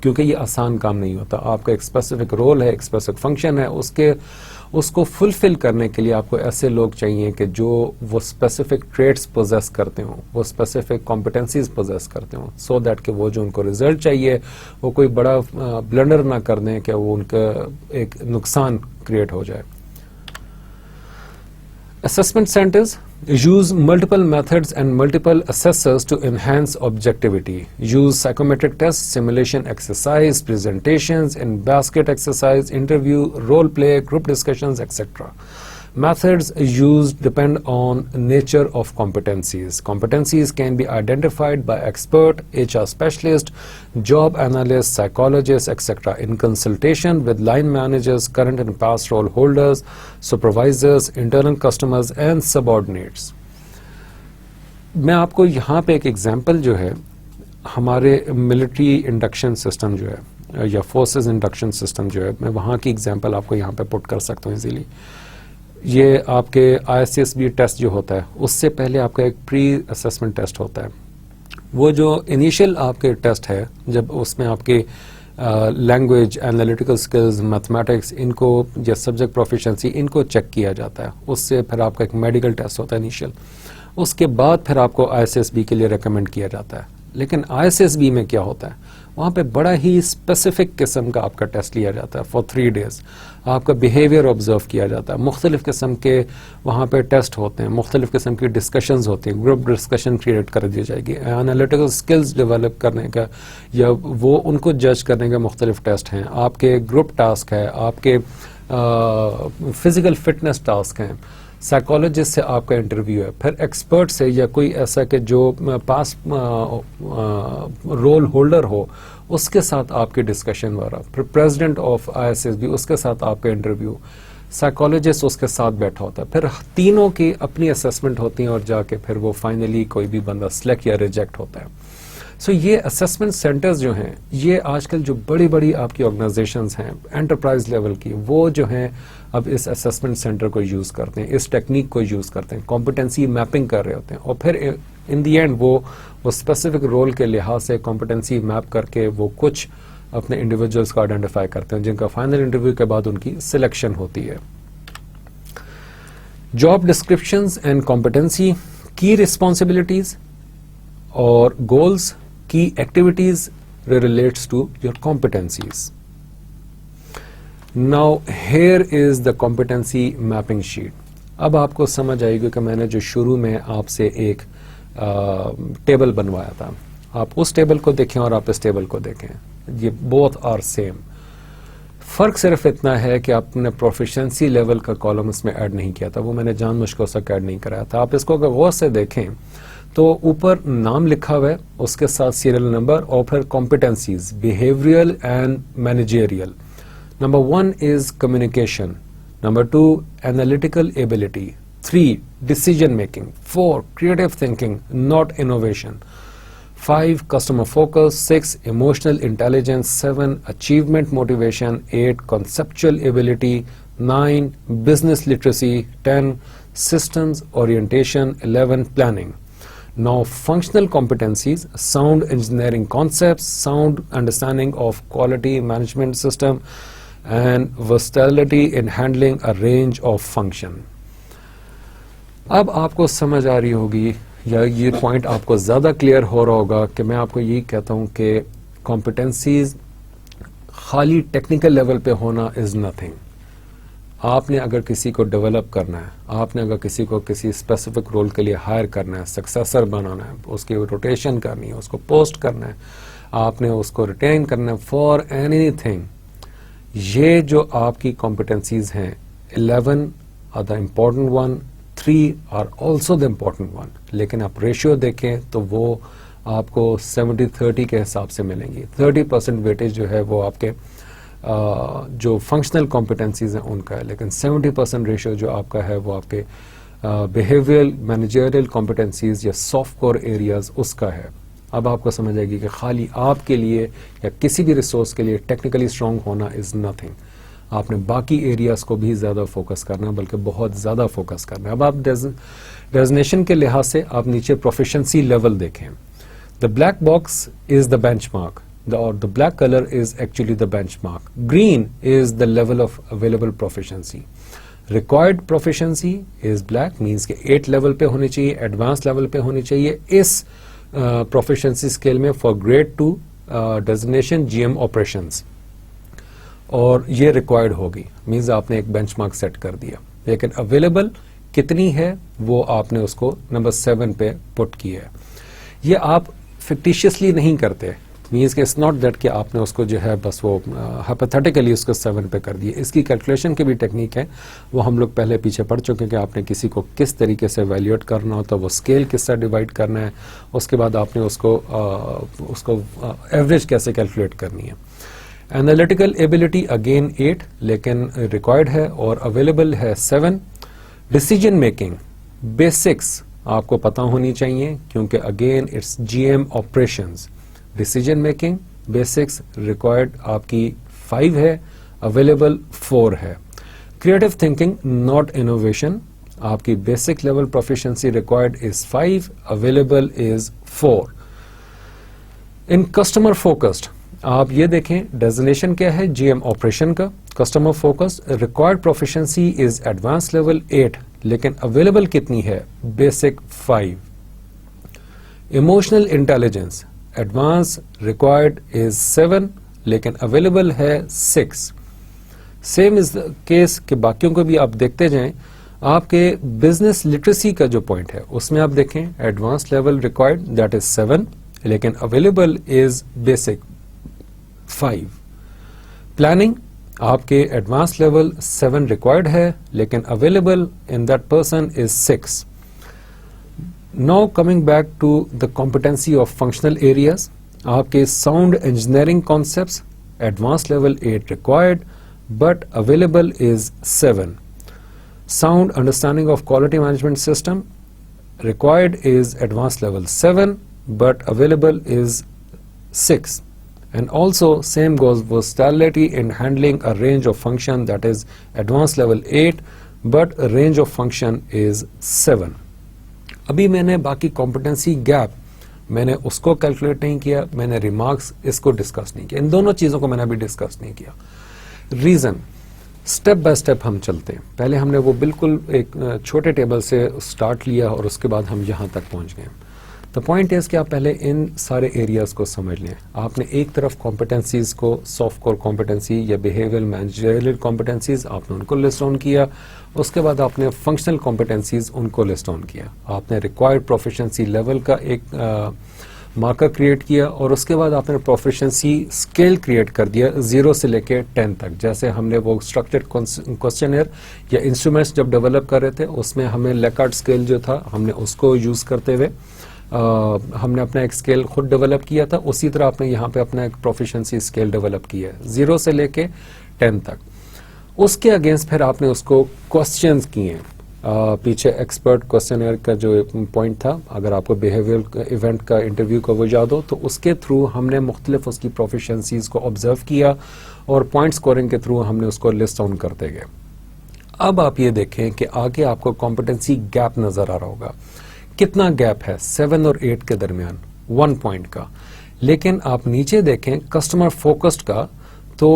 کیونکہ یہ آسان کام نہیں ہوتا. آپ کا ایک اسپیسیفک رول ہے, ایک اسپیسیفک فنکشن ہے, اس کو فلفل کرنے کے لیے آپ کو ایسے لوگ چاہیے کہ جو وہ اسپیسیفک ٹریٹس پوزیس کرتے ہوں, وہ اسپیسیفک کمپیٹنسیز پوزیس کرتے ہوں, سو دیٹ کہ وہ جو ان کو ریزلٹ چاہیے وہ کوئی بڑا بلنڈر نہ کر دیں کہ وہ ان کا ایک نقصان کریٹ ہو جائے. Assessment centers use multiple methods and multiple assessors to enhance objectivity. Use psychometric tests, simulation exercise, presentations, in basket exercise, interview, role play, group discussions, etc. Methods used depend on nature of competencies. Competencies can be identified by expert, HR specialist, job analyst, psychologist, etc. in consultation with line managers, current and past role holders, supervisors, internal customers and subordinates. میں آپ کو یہاں پہ ایک example جو ہے ہمارے military induction system جو ہے یا فورسز انڈکشن سسٹم جو ہے میں وہاں کی ایگزامپل آپ کو یہاں پہ پٹ کر سکتا ہوں ایزیلی. یہ آپ کے ISSB ٹیسٹ جو ہوتا ہے اس سے پہلے آپ کا ایک پری اسسمنٹ ٹیسٹ ہوتا ہے. وہ جو انیشیل آپ کے ٹیسٹ ہے جب اس میں آپ کے لینگویج، انالیٹیکل سکلز، میتھمیٹکس ان کو یا سبجیکٹ پروفیشنسی ان کو چیک کیا جاتا ہے. اس سے پھر آپ کا ایک میڈیکل ٹیسٹ ہوتا ہے انیشیل. اس کے بعد پھر آپ کو ISSB کے لیے ریکمینڈ کیا جاتا ہے. لیکن ISSB میں کیا ہوتا ہے وہاں پہ بڑا ہی اسپیسیفک قسم کا آپ کا ٹیسٹ لیا جاتا ہے فار 3 days. آپ کا بیہیویئر آبزرو کیا جاتا ہے. مختلف قسم کے وہاں پہ ٹیسٹ ہوتے ہیں, مختلف قسم کی ڈسکشنز ہوتی ہیں, گروپ ڈسکشن کریٹ کر دی جائے گی. انالیٹیکل سکلز ڈیولپ کرنے کا یا وہ ان کو جج کرنے کا مختلف ٹیسٹ ہیں. آپ کے گروپ ٹاسک ہے, آپ کے فزیکل فٹنس ٹاسک ہیں, سائیکالوجسٹ سے آپ کا انٹرویو ہے, پھر ایکسپرٹ سے یا کوئی ایسا کہ جو پاس رول ہولڈر ہو اس کے ساتھ آپ کی ڈسکشن وغیرہ, پھر پریزیڈنٹ آف ISSB اس کے ساتھ آپ کا انٹرویو, سائیکالوجسٹ اس کے ساتھ بیٹھا ہوتا ہے. پھر تینوں کی اپنی اسسمنٹ ہوتی ہیں اور جا کے پھر وہ فائنلی کوئی بھی بندہ سلیکٹ یا ریجیکٹ ہوتا ہے. سو یہ اسسمنٹ سینٹرز جو ہیں یہ آج کل جو بڑی بڑی آپ کی آرگنائزیشنز ہیں انٹرپرائز لیول کی, وہ جو ہیں اب اس اسسمنٹ سینٹر کو یوز کرتے ہیں, اس ٹیکنیک کو یوز کرتے ہیں, کمپٹنسی میپنگ کر رہے ہوتے ہیں, اور پھر ان دی اینڈ وہ اسپیسیفک رول کے لحاظ سے کمپٹنسی میپ کر کے وہ کچھ اپنے انڈیویجولس کو آئیڈینٹیفائی کرتے ہیں جن کا فائنل انٹرویو کے بعد ان کی سلیکشن ہوتی ہے. جاب ڈسکرپشنز اینڈ کمپٹنسی, کی ریسپانسبلٹیز اور گولز, کی activities relates to your competencies. Now here is the competency mapping sheet. اب آپ کو سمجھ آئے گی کہ میں نے جو شروع میں آپ سے ایک ٹیبل بنوایا تھا, آپ اس ٹیبل کو دیکھیں اور آپ اس ٹیبل کو دیکھیں, یہ both are same. فرق صرف اتنا ہے کہ آپ نے پروفیشنسی لیول کا کالم اس میں ایڈ نہیں کیا تھا, وہ میں نے جان مجھ کو سک ایڈ نہیں کرایا تھا. آپ اس کو اگر غور سے دیکھیں تو اوپر نام لکھا ہوا ہے, اس کے ساتھ سیریل نمبر, اور پھر competencies behavioural and managerial. Number 1 is communication. Number 2, analytical ability. 3, decision making. 4, creative thinking, not innovation. 5, customer focus. 6, emotional intelligence. 7, achievement motivation. 8, conceptual ability. 9, business literacy. 10, systems orientation. 11, planning. Now functional competencies: sound engineering concepts, sound understanding of quality management system, and versatility in handling a range of function. اب آپ کو سمجھ آ رہی ہوگی یا یہ point آپ کو زیادہ کلیئر ہو رہا ہوگا کہ میں آپ کو یہی کہتا ہوں کہ کمپٹنسیز خالی ٹیکنیکل لیول پہ ہونا از نتھنگ. آپ نے اگر کسی کو ڈیولپ کرنا ہے, آپ نے اگر کسی کو کسی اسپیسیفک رول کے لیے ہائر کرنا ہے, سکسیسر بنانا ہے, اس کی روٹیشن کرنی ہے, اس کو پوسٹ کرنا ہے, آپ نے اس کو ریٹین کرنا ہے فار اینی تھنگ, یہ جو آپ کی کمپٹنسیز ہیں 11 are the important one, 3 are also the important one. لیکن آپ ریشیو دیکھیں تو وہ آپ کو 70-30 کے حساب سے ملیں گی. 30% ویٹیج جو ہے وہ آپ کے جو فنکشنل کمپٹنسیز ہیں ان کا ہے, لیکن 70% ریشیو جو آپ کا ہے وہ آپ کے بیہیویئرل مینیجریل کمپٹنسیز یا سافٹ کور ایریاز اس کا ہے. اب آپ کو سمجھ آئے گی کہ خالی آپ کے لیے یا کسی بھی ریسورس کے لیے ٹیکنیکلی اسٹرانگ ہونا از نتھنگ. آپ نے باقی ایریاز کو بھی زیادہ فوکس کرنا ہے, بلکہ بہت زیادہ فوکس کرنا ہے. اب آپ ڈیزنیشن کے لحاظ سے آپ نیچے پروفیشنسی لیول دیکھیں. دا black box is the bench mark, or the black color is actually the benchmark. Green is the level of available proficiency. Required proficiency is black, means کہ 8 level پہ ہونی چاہیے, advanced level پہ ہونی چاہیے اس proficiency scale میں for grade 2 designation GM operations, اور یہ required ہوگی, means آپ نے ایک benchmark set کر دیا. لیکن available کتنی ہے وہ آپ نے اس کو نمبر 7 پہ put کیا ہے. یہ آپ fictitiously نہیں کرتے, مینس کہ اٹس ناٹ دیٹ کہ آپ نے اس کو جو ہے بس وہ ہائپوتھیٹیکلی اس کو 7 پہ کر دیے. اس کی کیلکولیشن کی بھی ٹیکنیک ہے, وہ ہم لوگ پہلے پیچھے پڑھ چکے ہیں کہ آپ نے کسی کو کس طریقے سے ایویلیویٹ کرنا ہوتا ہے, وہ اسکیل کس سے ڈیوائڈ کرنا ہے, اس کے بعد آپ نے اس کو ایوریج کیسے کیلکولیٹ کرنی ہے. انالیٹیکل ایبلٹی اگین 8 لیکن ریکوائرڈ ہے اور اویلیبل ہے 7. ڈیسیجن میکنگ بیسکس آپ کو پتا ہونی چاہیے کیونکہ again it's G M operations. Decision making basics required آپ کی 5 ہے, اویلیبل 4 ہے. کریٹو تھنکنگ ناٹ انوویشن, آپ کی basic level proficiency required is 5, available is 4. In customer focused آپ یہ دیکھیں ڈیزنیشن کیا ہے, جی ایم آپریشن کا. Customer focused required proficiency is advance level 8 لیکن اویلیبل کتنی ہے, basic 5. Emotional intelligence advance required is 7 لیکن اویلیبل ہے 6. سیم از کیس کہ باقیوں کو بھی آپ دیکھتے جائیں. آپ کے بزنس لٹریسی کا جو پوائنٹ ہے اس میں آپ دیکھیں advance level required that is 7 لیکن اویلیبل از بیسک 5. پلاننگ آپ کے ایڈوانس لیول 7 ریکوائرڈ ہے لیکن available in that person is 6. Now coming back to the competency of functional areas, آپ کے sound engineering concepts advanced level 8 required but available is 7. Sound understanding of quality management system required is advanced level 7 but available is 6. And also same goes versatility in handling a range of function that is advanced level 8 but a range of function is 7. ابھی میں نے باقی competency gap میں نے اس کو calculate نہیں کیا, میں نے ریمارکس اس کو ڈسکس نہیں کیا, ان دونوں چیزوں کو میں نے ابھی ڈسکس نہیں کیا. ریزن اسٹیپ بائی اسٹیپ ہم چلتے ہیں. پہلے ہم نے وہ بالکل ایک چھوٹے ٹیبل سے اسٹارٹ لیا اور اس کے بعد ہم یہاں تک پہنچ گئے. تو پوائنٹ از کہ آپ پہلے ان سارے ایریاز کو سمجھ لیں. آپ نے ایک طرف کمپٹنسیز کو سافٹ کور کمپٹنسی یا بیہیویئرل مینیجریل کمپٹنسیز آپ نے ان کو لسٹ ڈاؤن کیا, اس کے بعد آپ نے فنکشنل کمپٹنسیز ان کو لسٹ ڈاؤن کیا, آپ نے ریکوائرڈ پروفیشنسی لیول کا ایک مارکر کریٹ کیا اور اس کے بعد آپ نے پروفیشنسی اسکیل کریٹ کر دیا 0 سے لے کے 10 تک. جیسے ہم نے وہ اسٹرکچرڈ کوسچنئر یا انسٹرومنٹس جب ڈیولپ کر رہے تھے اس میں ہمیں لیکارٹ اسکیل جو تھا ہم نے اس کو یوز کرتے ہوئے ہم نے اپنا ایک اسکیل خود ڈیولپ کیا تھا. اسی طرح آپ نے یہاں پہ اپنا ایک پروفیشنسی اسکیل ڈیولپ کیا ہے 0 سے لے کے 10 تک. اس کے اگینسٹ پھر آپ نے اس کو کوسچنز کیے ہیں. پیچھے ایکسپرٹ کوسچنئر کا جو پوائنٹ تھا, اگر آپ کو بیہیویئر ایونٹ کا انٹرویو کا وہ یاد ہو تو اس کے تھرو ہم نے مختلف اس کی پروفیشنسیز کو آبزرو کیا اور پوائنٹ اسکورنگ کے تھرو ہم نے اس کو لسٹ ڈاؤن کرتے گئے. اب آپ یہ دیکھیں کہ آگے آپ کو کمپٹنسی گیپ نظر آ رہا ہوگا. کتنا گیپ ہے 7 اور 8 کے درمیان 1 پوائنٹ کا. لیکن آپ نیچے دیکھیں کسٹمر فوکسڈ کا تو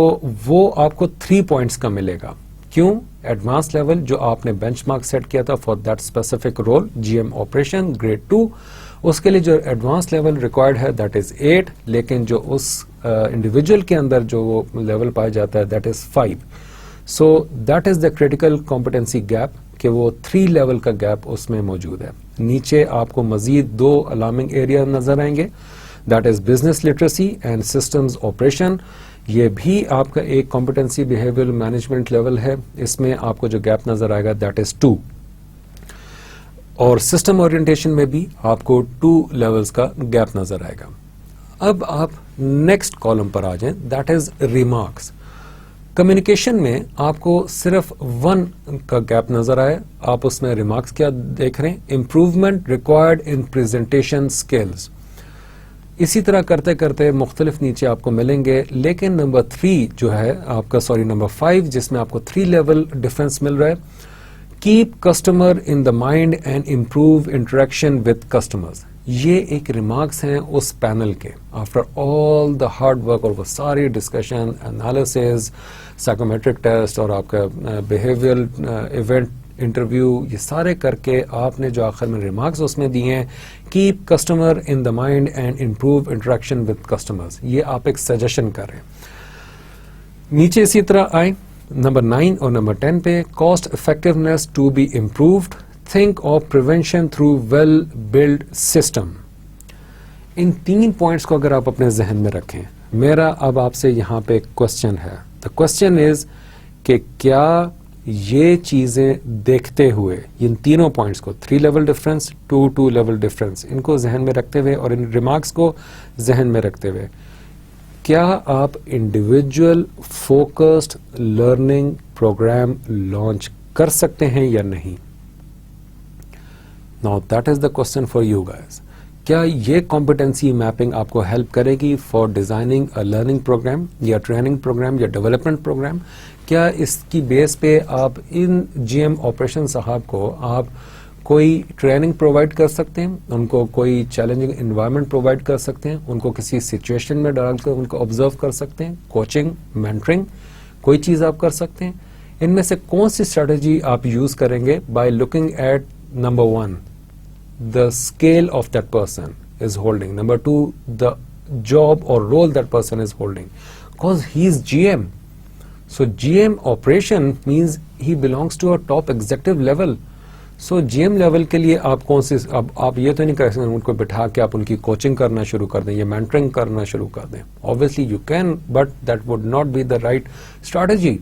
وہ آپ کو 3 پوائنٹس کا ملے گا. کیوں؟ ایڈوانس لیول جو آپ نے بینچ مارک سیٹ کیا تھا for that specific role G M operation grade 2, اس کے لیے جو ایڈوانس لیول ریکوائرڈ ہے دیٹ از 8 لیکن جو اس انڈیویجول کے اندر جو وہ لیول پایا جاتا ہے that is 5. So that is the critical competency gap کہ وہ 3 لیول کا گیپ اس میں موجود ہے. نیچے آپ کو مزید 2 الارمنگ ایریا نظر آئیں گے that is business literacy and systems operation. یہ بھی آپ کا ایک کمپٹنسی بیہیویئرل مینجمنٹ لیول ہے, اس میں آپ کو جو گیپ نظر آئے گا دیٹ از 2. اور سسٹم اورینٹیشن میں بھی آپ کو 2 لیولز کا گیپ نظر آئے گا. اب آپ نیکسٹ کالم پر آ جائیں دیٹ از ریمارکس. کمیونیکیشن میں آپ کو صرف 1 کا گیپ نظر آئے, آپ اس میں ریمارکس کیا دیکھ رہے ہیں, improvement required in presentation skills. اسی طرح کرتے کرتے مختلف نیچے آپ کو ملیں گے. لیکن نمبر 3 جو ہے آپ کا نمبر 5 جس میں آپ کو 3 لیول ڈفرینس مل رہا ہے, keep customer in the mind and improve interaction with customers. یہ ایک ریمارکس ہیں اس پینل کے after all the hard work اور وہ ساری ڈسکشن انالیسز سائیکومیٹرک ٹیسٹ اور آپ کا بیہیویئرل ایونٹ انٹرویو یہ سارے کر کے آپ نے جو آخر میں ریمارکس اس میں دیے ہیں keep customer in the mind and improve interaction with customers. یہ آپ ایک سجیشن کر رہے ہیں. نیچے اسی طرح آئیں نمبر 9 اور نمبر 10 پہ cost effectiveness to be improved, think of prevention through well build system. ان 3 پوائنٹس کو اگر آپ اپنے ذہن میں رکھیں, میرا اب آپ سے یہاں پہ ایک کوشچن ہے. دا کوشچن از کہ کیا یہ چیزیں دیکھتے ہوئے ان تینوں پوائنٹس کو 3 لیول ڈفرینس, 2 لیول ڈفرینس, ان کو ذہن میں رکھتے ہوئے اور ان ریمارکس کو ذہن میں رکھتے ہوئے, کیا آپ individual focused learning program launch کر سکتے ہیں یا نہیں؟ Now that is the question for you guys. کیا یہ کمپٹنسی میپنگ آپ کو ہیلپ کرے گی for designing a learning program یا ٹریننگ پروگرام یا ڈیولپمنٹ پروگرام؟ کیا اس کی بیس پہ آپ ان جی ایم آپریشن صاحب کو آپ کوئی ٹریننگ پرووائڈ کر سکتے ہیں, ان کو کوئی چیلنجنگ انوائرمنٹ پرووائڈ کر سکتے ہیں, ان کو کسی سچویشن میں ڈال کر ان کو آبزرو کر سکتے ہیں, کوچنگ, مینٹرنگ, کوئی چیز آپ کر سکتے ہیں؟ ان میں سے کون سی اسٹریٹجی آپ یوز کریں گے؟ By looking at number 1, the scale of that person is holding. Number 2, the job or role that person is holding. Because he is GM. So GM operation means he belongs to a top executive level. So GM level کے لیے آپ کون سی, اب آپ یہ تو نہیں کر سکتے ان کو بٹھا کے آپ ان کی کوچنگ کرنا شروع کر دیں یا مینٹرنگ کرنا شروع کر دیں. Obviously you can, but that would not be the right strategy.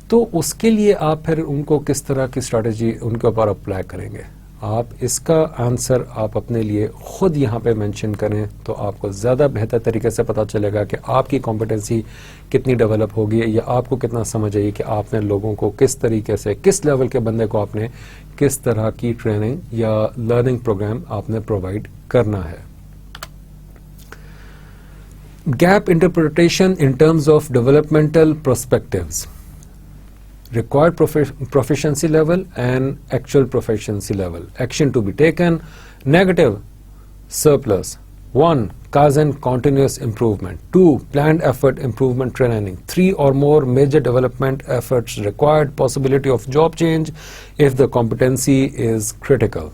تو اس کے لیے آپ پھر ان کو کس طرح کی اسٹریٹجی ان کے اوپر اپلائی کریں گے؟ آپ اس کا آنسر آپ اپنے لیے خود یہاں پہ مینشن کریں تو آپ کو زیادہ بہتر طریقے سے پتا چلے گا کہ آپ کی کمپٹنسی کتنی ڈیولپ ہوگی یا آپ کو کتنا سمجھ آئی کہ آپ نے لوگوں کو کس طریقے سے, کس لیول کے بندے کو آپ نے کس طرح کی ٹریننگ یا لرننگ پروگرام آپ نے پرووائڈ کرنا ہے. Gap interpretation in terms of developmental perspectives. Required proficiency level and actual proficiency level. Action to be taken: negative, surplus. 1, Kaizen continuous improvement. 2, planned effort improvement training. 3 or more major development efforts required. Possibility of job change if the competency is critical.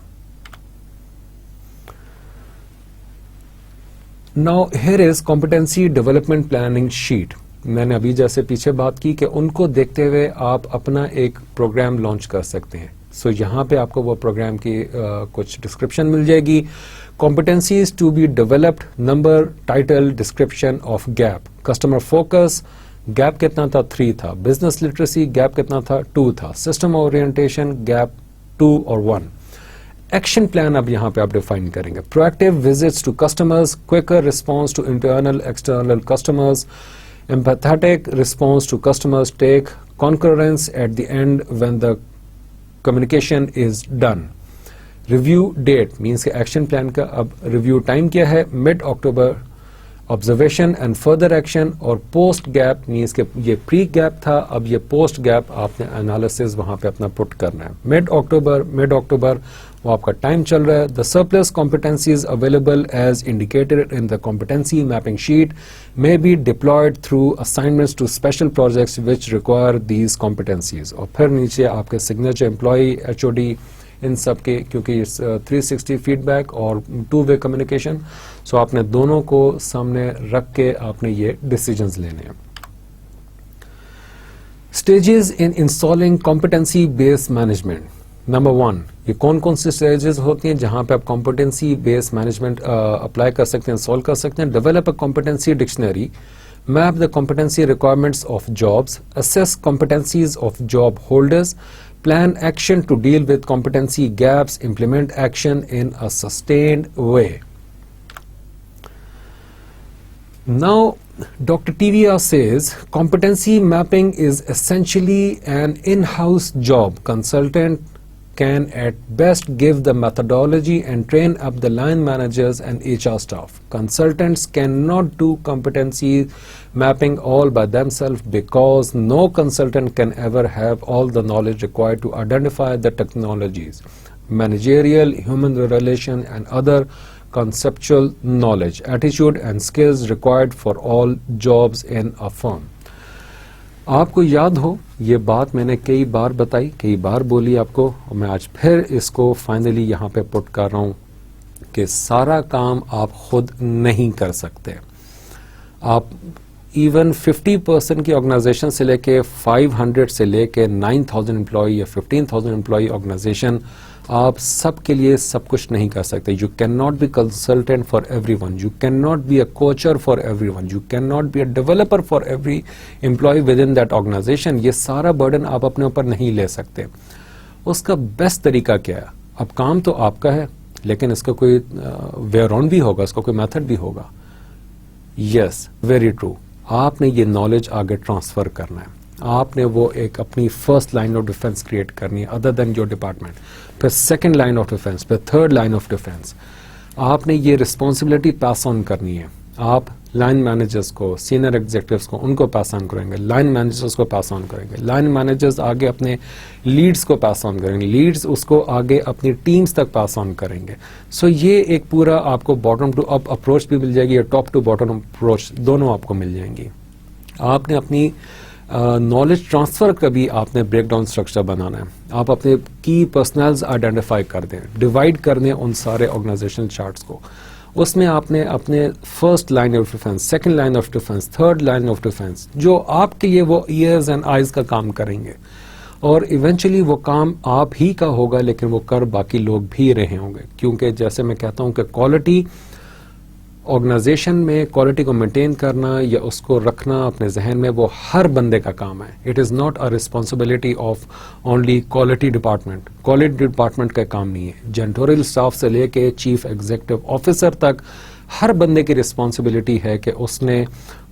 Now here is competency development planning sheet. میں نے ابھی جیسے پیچھے بات کی کہ ان کو دیکھتے ہوئے آپ اپنا ایک پروگرام لانچ کر سکتے ہیں. سو یہاں پہ آپ کو وہ پروگرام کی کچھ ڈسکرپشن مل جائے گی. Competencies to be developed, number, title, description of gap. Customer focus, gap کتنا تھا؟ 3 تھا. بزنس لٹریسی, گیپ کتنا تھا؟ 2 تھا. سسٹم اورینٹیشن, گیپ 2 اور 1. ایکشن پلان اب یہاں پہ آپ ڈیفائن کریں گے. Proactive visits to customers, quicker response to internal external customers. Empathetic response to customers, take concurrence at the end when the communication is done. Review date means کہ action plan کا اب review time کیا ہے؟ mid October. Observation and further action. اور post gap means کہ یہ pre gap تھا, اب یہ post gap آپ نے analysis وہاں پہ اپنا put کرنا ہے. mid October وہ آپ کا ٹائم چل رہا ہے. The surplus competencies available as indicated in the competency mapping sheet may be deployed through assignments to special projects which require these competencies. اور پھر نیچے آپ کے signature employee, HOD, ان سب کے, کیونکہ 360 فیڈ بیک اور 2-way کمیونیکیشن, سو آپ نے دونوں کو سامنے رکھ کے آپ نے یہ ڈیسیجنز لینے ہیں. Stages in installing competency base management. Number 1, یہ کون سی اسٹیجز ہوتی ہیں جہاں پہ آپ کمپٹنسی بیس مینجمنٹ اپلائی کر سکتے ہیں, انسٹال کر سکتے ہیں. Develop a competency dictionary, map the competency requirements of jobs, assess competencies of job holders, plan action to deal with competency gaps, implement action in a sustained way. Now, Dr. TVA says competency mapping is essentially an in-house job. Consultant can at best give the methodology and train up the line managers and HR staff. Consultants cannot do competency mapping all by themselves because no consultant can ever have all the knowledge required to identify the technologies, managerial, human relation and other conceptual knowledge, attitude and skills required for all jobs in a firm. آپ کو یاد ہو یہ بات میں نے کئی بار بتائی, کئی بار بولی آپ کو, اور میں آج پھر اس کو فائنلی یہاں پہ پٹ کر رہا ہوں کہ سارا کام آپ خود نہیں کر سکتے. آپ ایون 50% کی آرگنائزیشن سے لے کے 500 سے لے کے 9,000 امپلائی یا 15,000 امپلائی آرگنائزیشن، آپ سب کے لیے سب کچھ نہیں کر سکتے. You can not be consultant for everyone, you can not be a coacher for everyone, you can not be a developer for every employee within that organization. یہ سارا burden آپ اپنے اوپر نہیں لے سکتے. اس کا best طریقہ کیا ہے؟ اب کام تو آپ کا ہے، لیکن اس کا کوئی وے اراؤنڈ بھی ہوگا، اس کا کوئی میتھڈ بھی ہوگا. یس، ویری ٹرو. آپ نے یہ نالج آگے ٹرانسفر کرنا ہے. آپ نے وہ ایک اپنی فرسٹ لائن آف ڈیفense کریٹ کرنی ہے ادر دین یور ڈپارٹمنٹ، پھر سیکنڈ لائن آف ڈیفense، پھر تھرڈ لائن آف ڈیفense. آپ نے یہ رسپانسبلٹی پاس آن کرنی ہے. آپ لائن مینیجرز کو، سینئر ایگزیکٹوز کو، ان کو پاس آن کریں گے. لائن مینیجرز کو پاس آن کریں گے. لائن مینیجرز آگے اپنے لیڈز کو پاس آن کریں گے. لیڈز اس کو آگے اپنی ٹیمز تک پاس آن کریں گے. سو یہ ایک پورا آپ کو باٹم ٹو اپ اپروچ بھی مل جائے گی، یا ٹاپ ٹو باٹم اپروچ دونوں آپ کو مل جائیں گی. آپ نے اپنی نالج ٹرانسفر کا بھی آپ نے بریک ڈاؤن اسٹرکچر بنانا ہے. آپ اپنے کی پرسنلز آئیڈینٹیفائی کر دیں، ڈیوائڈ کر دیں ان سارے آرگنائزیشنل چارٹس کو. اس میں آپ نے اپنے first line of defence, second line of defence, third line of defence, جو آپ کے لیے وہ ایئرز اینڈ آئیز کا کام کریں گے، اور ایونچولی وہ کام آپ ہی کا ہوگا، لیکن وہ کر باقی لوگ بھی رہے ہوں گے. کیونکہ جیسے میں کہتا ہوں کہ کوالٹی آرگنائزیشن میں، کوالٹی کو مینٹین کرنا یا اس کو رکھنا اپنے ذہن میں، وہ ہر بندے کا کام ہے. It is not a responsibility of only quality department. Quality department کا کام نہیں ہے. جنٹوریل اسٹاف سے لے کے چیف ایگزیکٹو آفیسر تک ہر بندے کی رسپانسبلٹی ہے کہ اس نے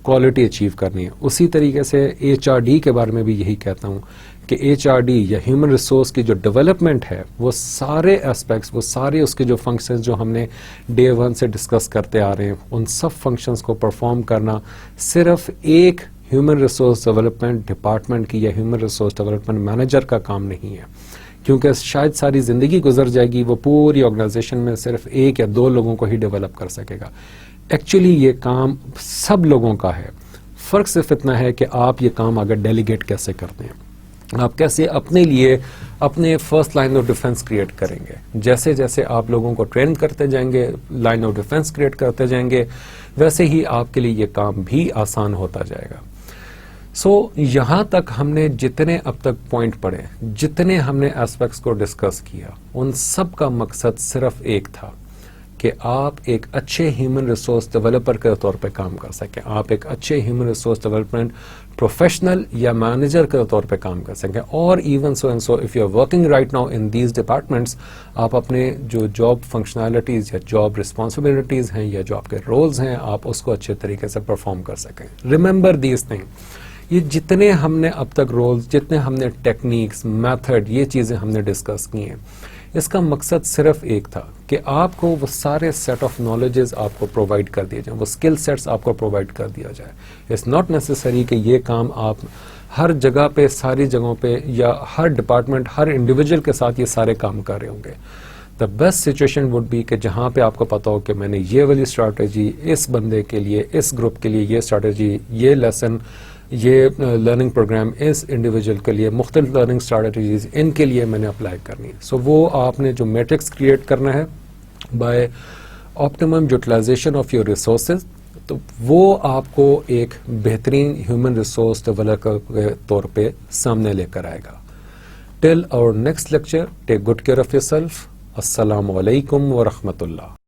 کوالٹی اچیو کرنی ہے. اسی طریقے سے HRD کے بارے میں بھی یہی کہتا ہوں کہ HRD یا ہیومن ریسورس کی جو ڈیولپمنٹ ہے، وہ سارے اسپیکٹس، وہ سارے اس کے جو فنکشنز جو ہم نے ڈے 1 سے ڈسکس کرتے آ رہے ہیں، ان سب فنکشنز کو پرفارم کرنا صرف ایک ہیومن ریسورس ڈیولپمنٹ ڈپارٹمنٹ کی یا ہیومن ریسورس ڈیولپمنٹ مینیجر کا کام نہیں ہے. کیونکہ شاید ساری زندگی گزر جائے گی، وہ پوری آرگنائزیشن میں صرف 1 یا 2 لوگوں کو ہی ڈیولپ کر سکے گا. ایکچولی یہ کام سب لوگوں کا ہے. فرق صرف اتنا ہے کہ آپ یہ کام اگر ڈیلیگیٹ کیسے کرتے ہیں، آپ کیسے اپنے لیے اپنے فرسٹ لائن آف ڈیفense کریٹ کریں گے. جیسے جیسے آپ لوگوں کو ٹرین کرتے جائیں گے، لائن آف ڈیفense کریٹ کرتے جائیں گے، ویسے ہی آپ کے لیے یہ کام بھی آسان ہوتا جائے گا. سو یہاں تک ہم نے جتنے اب تک پوائنٹ پڑھے، جتنے ہم نے ایسپیکٹس کو ڈسکس کیا، ان سب کا مقصد صرف ایک تھا کہ آپ ایک اچھے ہیومن ریسورس ڈیولپر کے طور پہ کام کر سکیں. آپ ایک اچھے ہیومن ریسورس ڈیولپمنٹ پروفیشنل یا مینیجر کے طور پہ کام کر سکیں. اور even so and so if you are working right now in these departments, آپ اپنے جو جاب فنکشنالٹیز یا جاب رسپانسبلٹیز ہیں یا جو آپ کے رولز ہیں، آپ اس کو اچھے طریقے سے پرفارم کر سکیں. Remember these thing. یہ جتنے ہم نے اب تک رولز، جتنے ہم نے ٹیکنیکس، میتھڈ، یہ چیزیں ہم نے ڈسکس کی ہیں، اس کا مقصد صرف ایک تھا کہ آپ کو وہ سارے سیٹ آف نالجز آپ کو پرووائڈ کر دیے جائیں، وہ اسکل سیٹس آپ کو پرووائڈ کر دیا جائے. اٹس ناٹ نیسسری کہ یہ کام آپ ہر جگہ پہ، ساری جگہوں پہ، یا ہر ڈپارٹمنٹ، ہر انڈیویجول کے ساتھ یہ سارے کام کر رہے ہوں گے. The best situation would be کہ جہاں پہ آپ کو پتا ہو کہ میں نے یہ والی اسٹریٹجی اس بندے کے لیے، اس گروپ کے لیے یہ اسٹریٹجی، یہ لیسن، یہ لرننگ پروگرام اس انڈیویجول کے لیے، مختلف لرننگ اسٹریٹجیز ان کے لیے میں نے اپلائی کرنی ہے. سو وہ آپ نے جو میٹرکس کریٹ کرنا ہے by optimum utilization of your resources, تو وہ آپ کو ایک بہترین ہیومن ریسورس ڈیولپر کے طور پہ سامنے لے کر آئے گا. Till our next lecture, take good care of yourself. السلام علیکم ورحمۃ اللہ.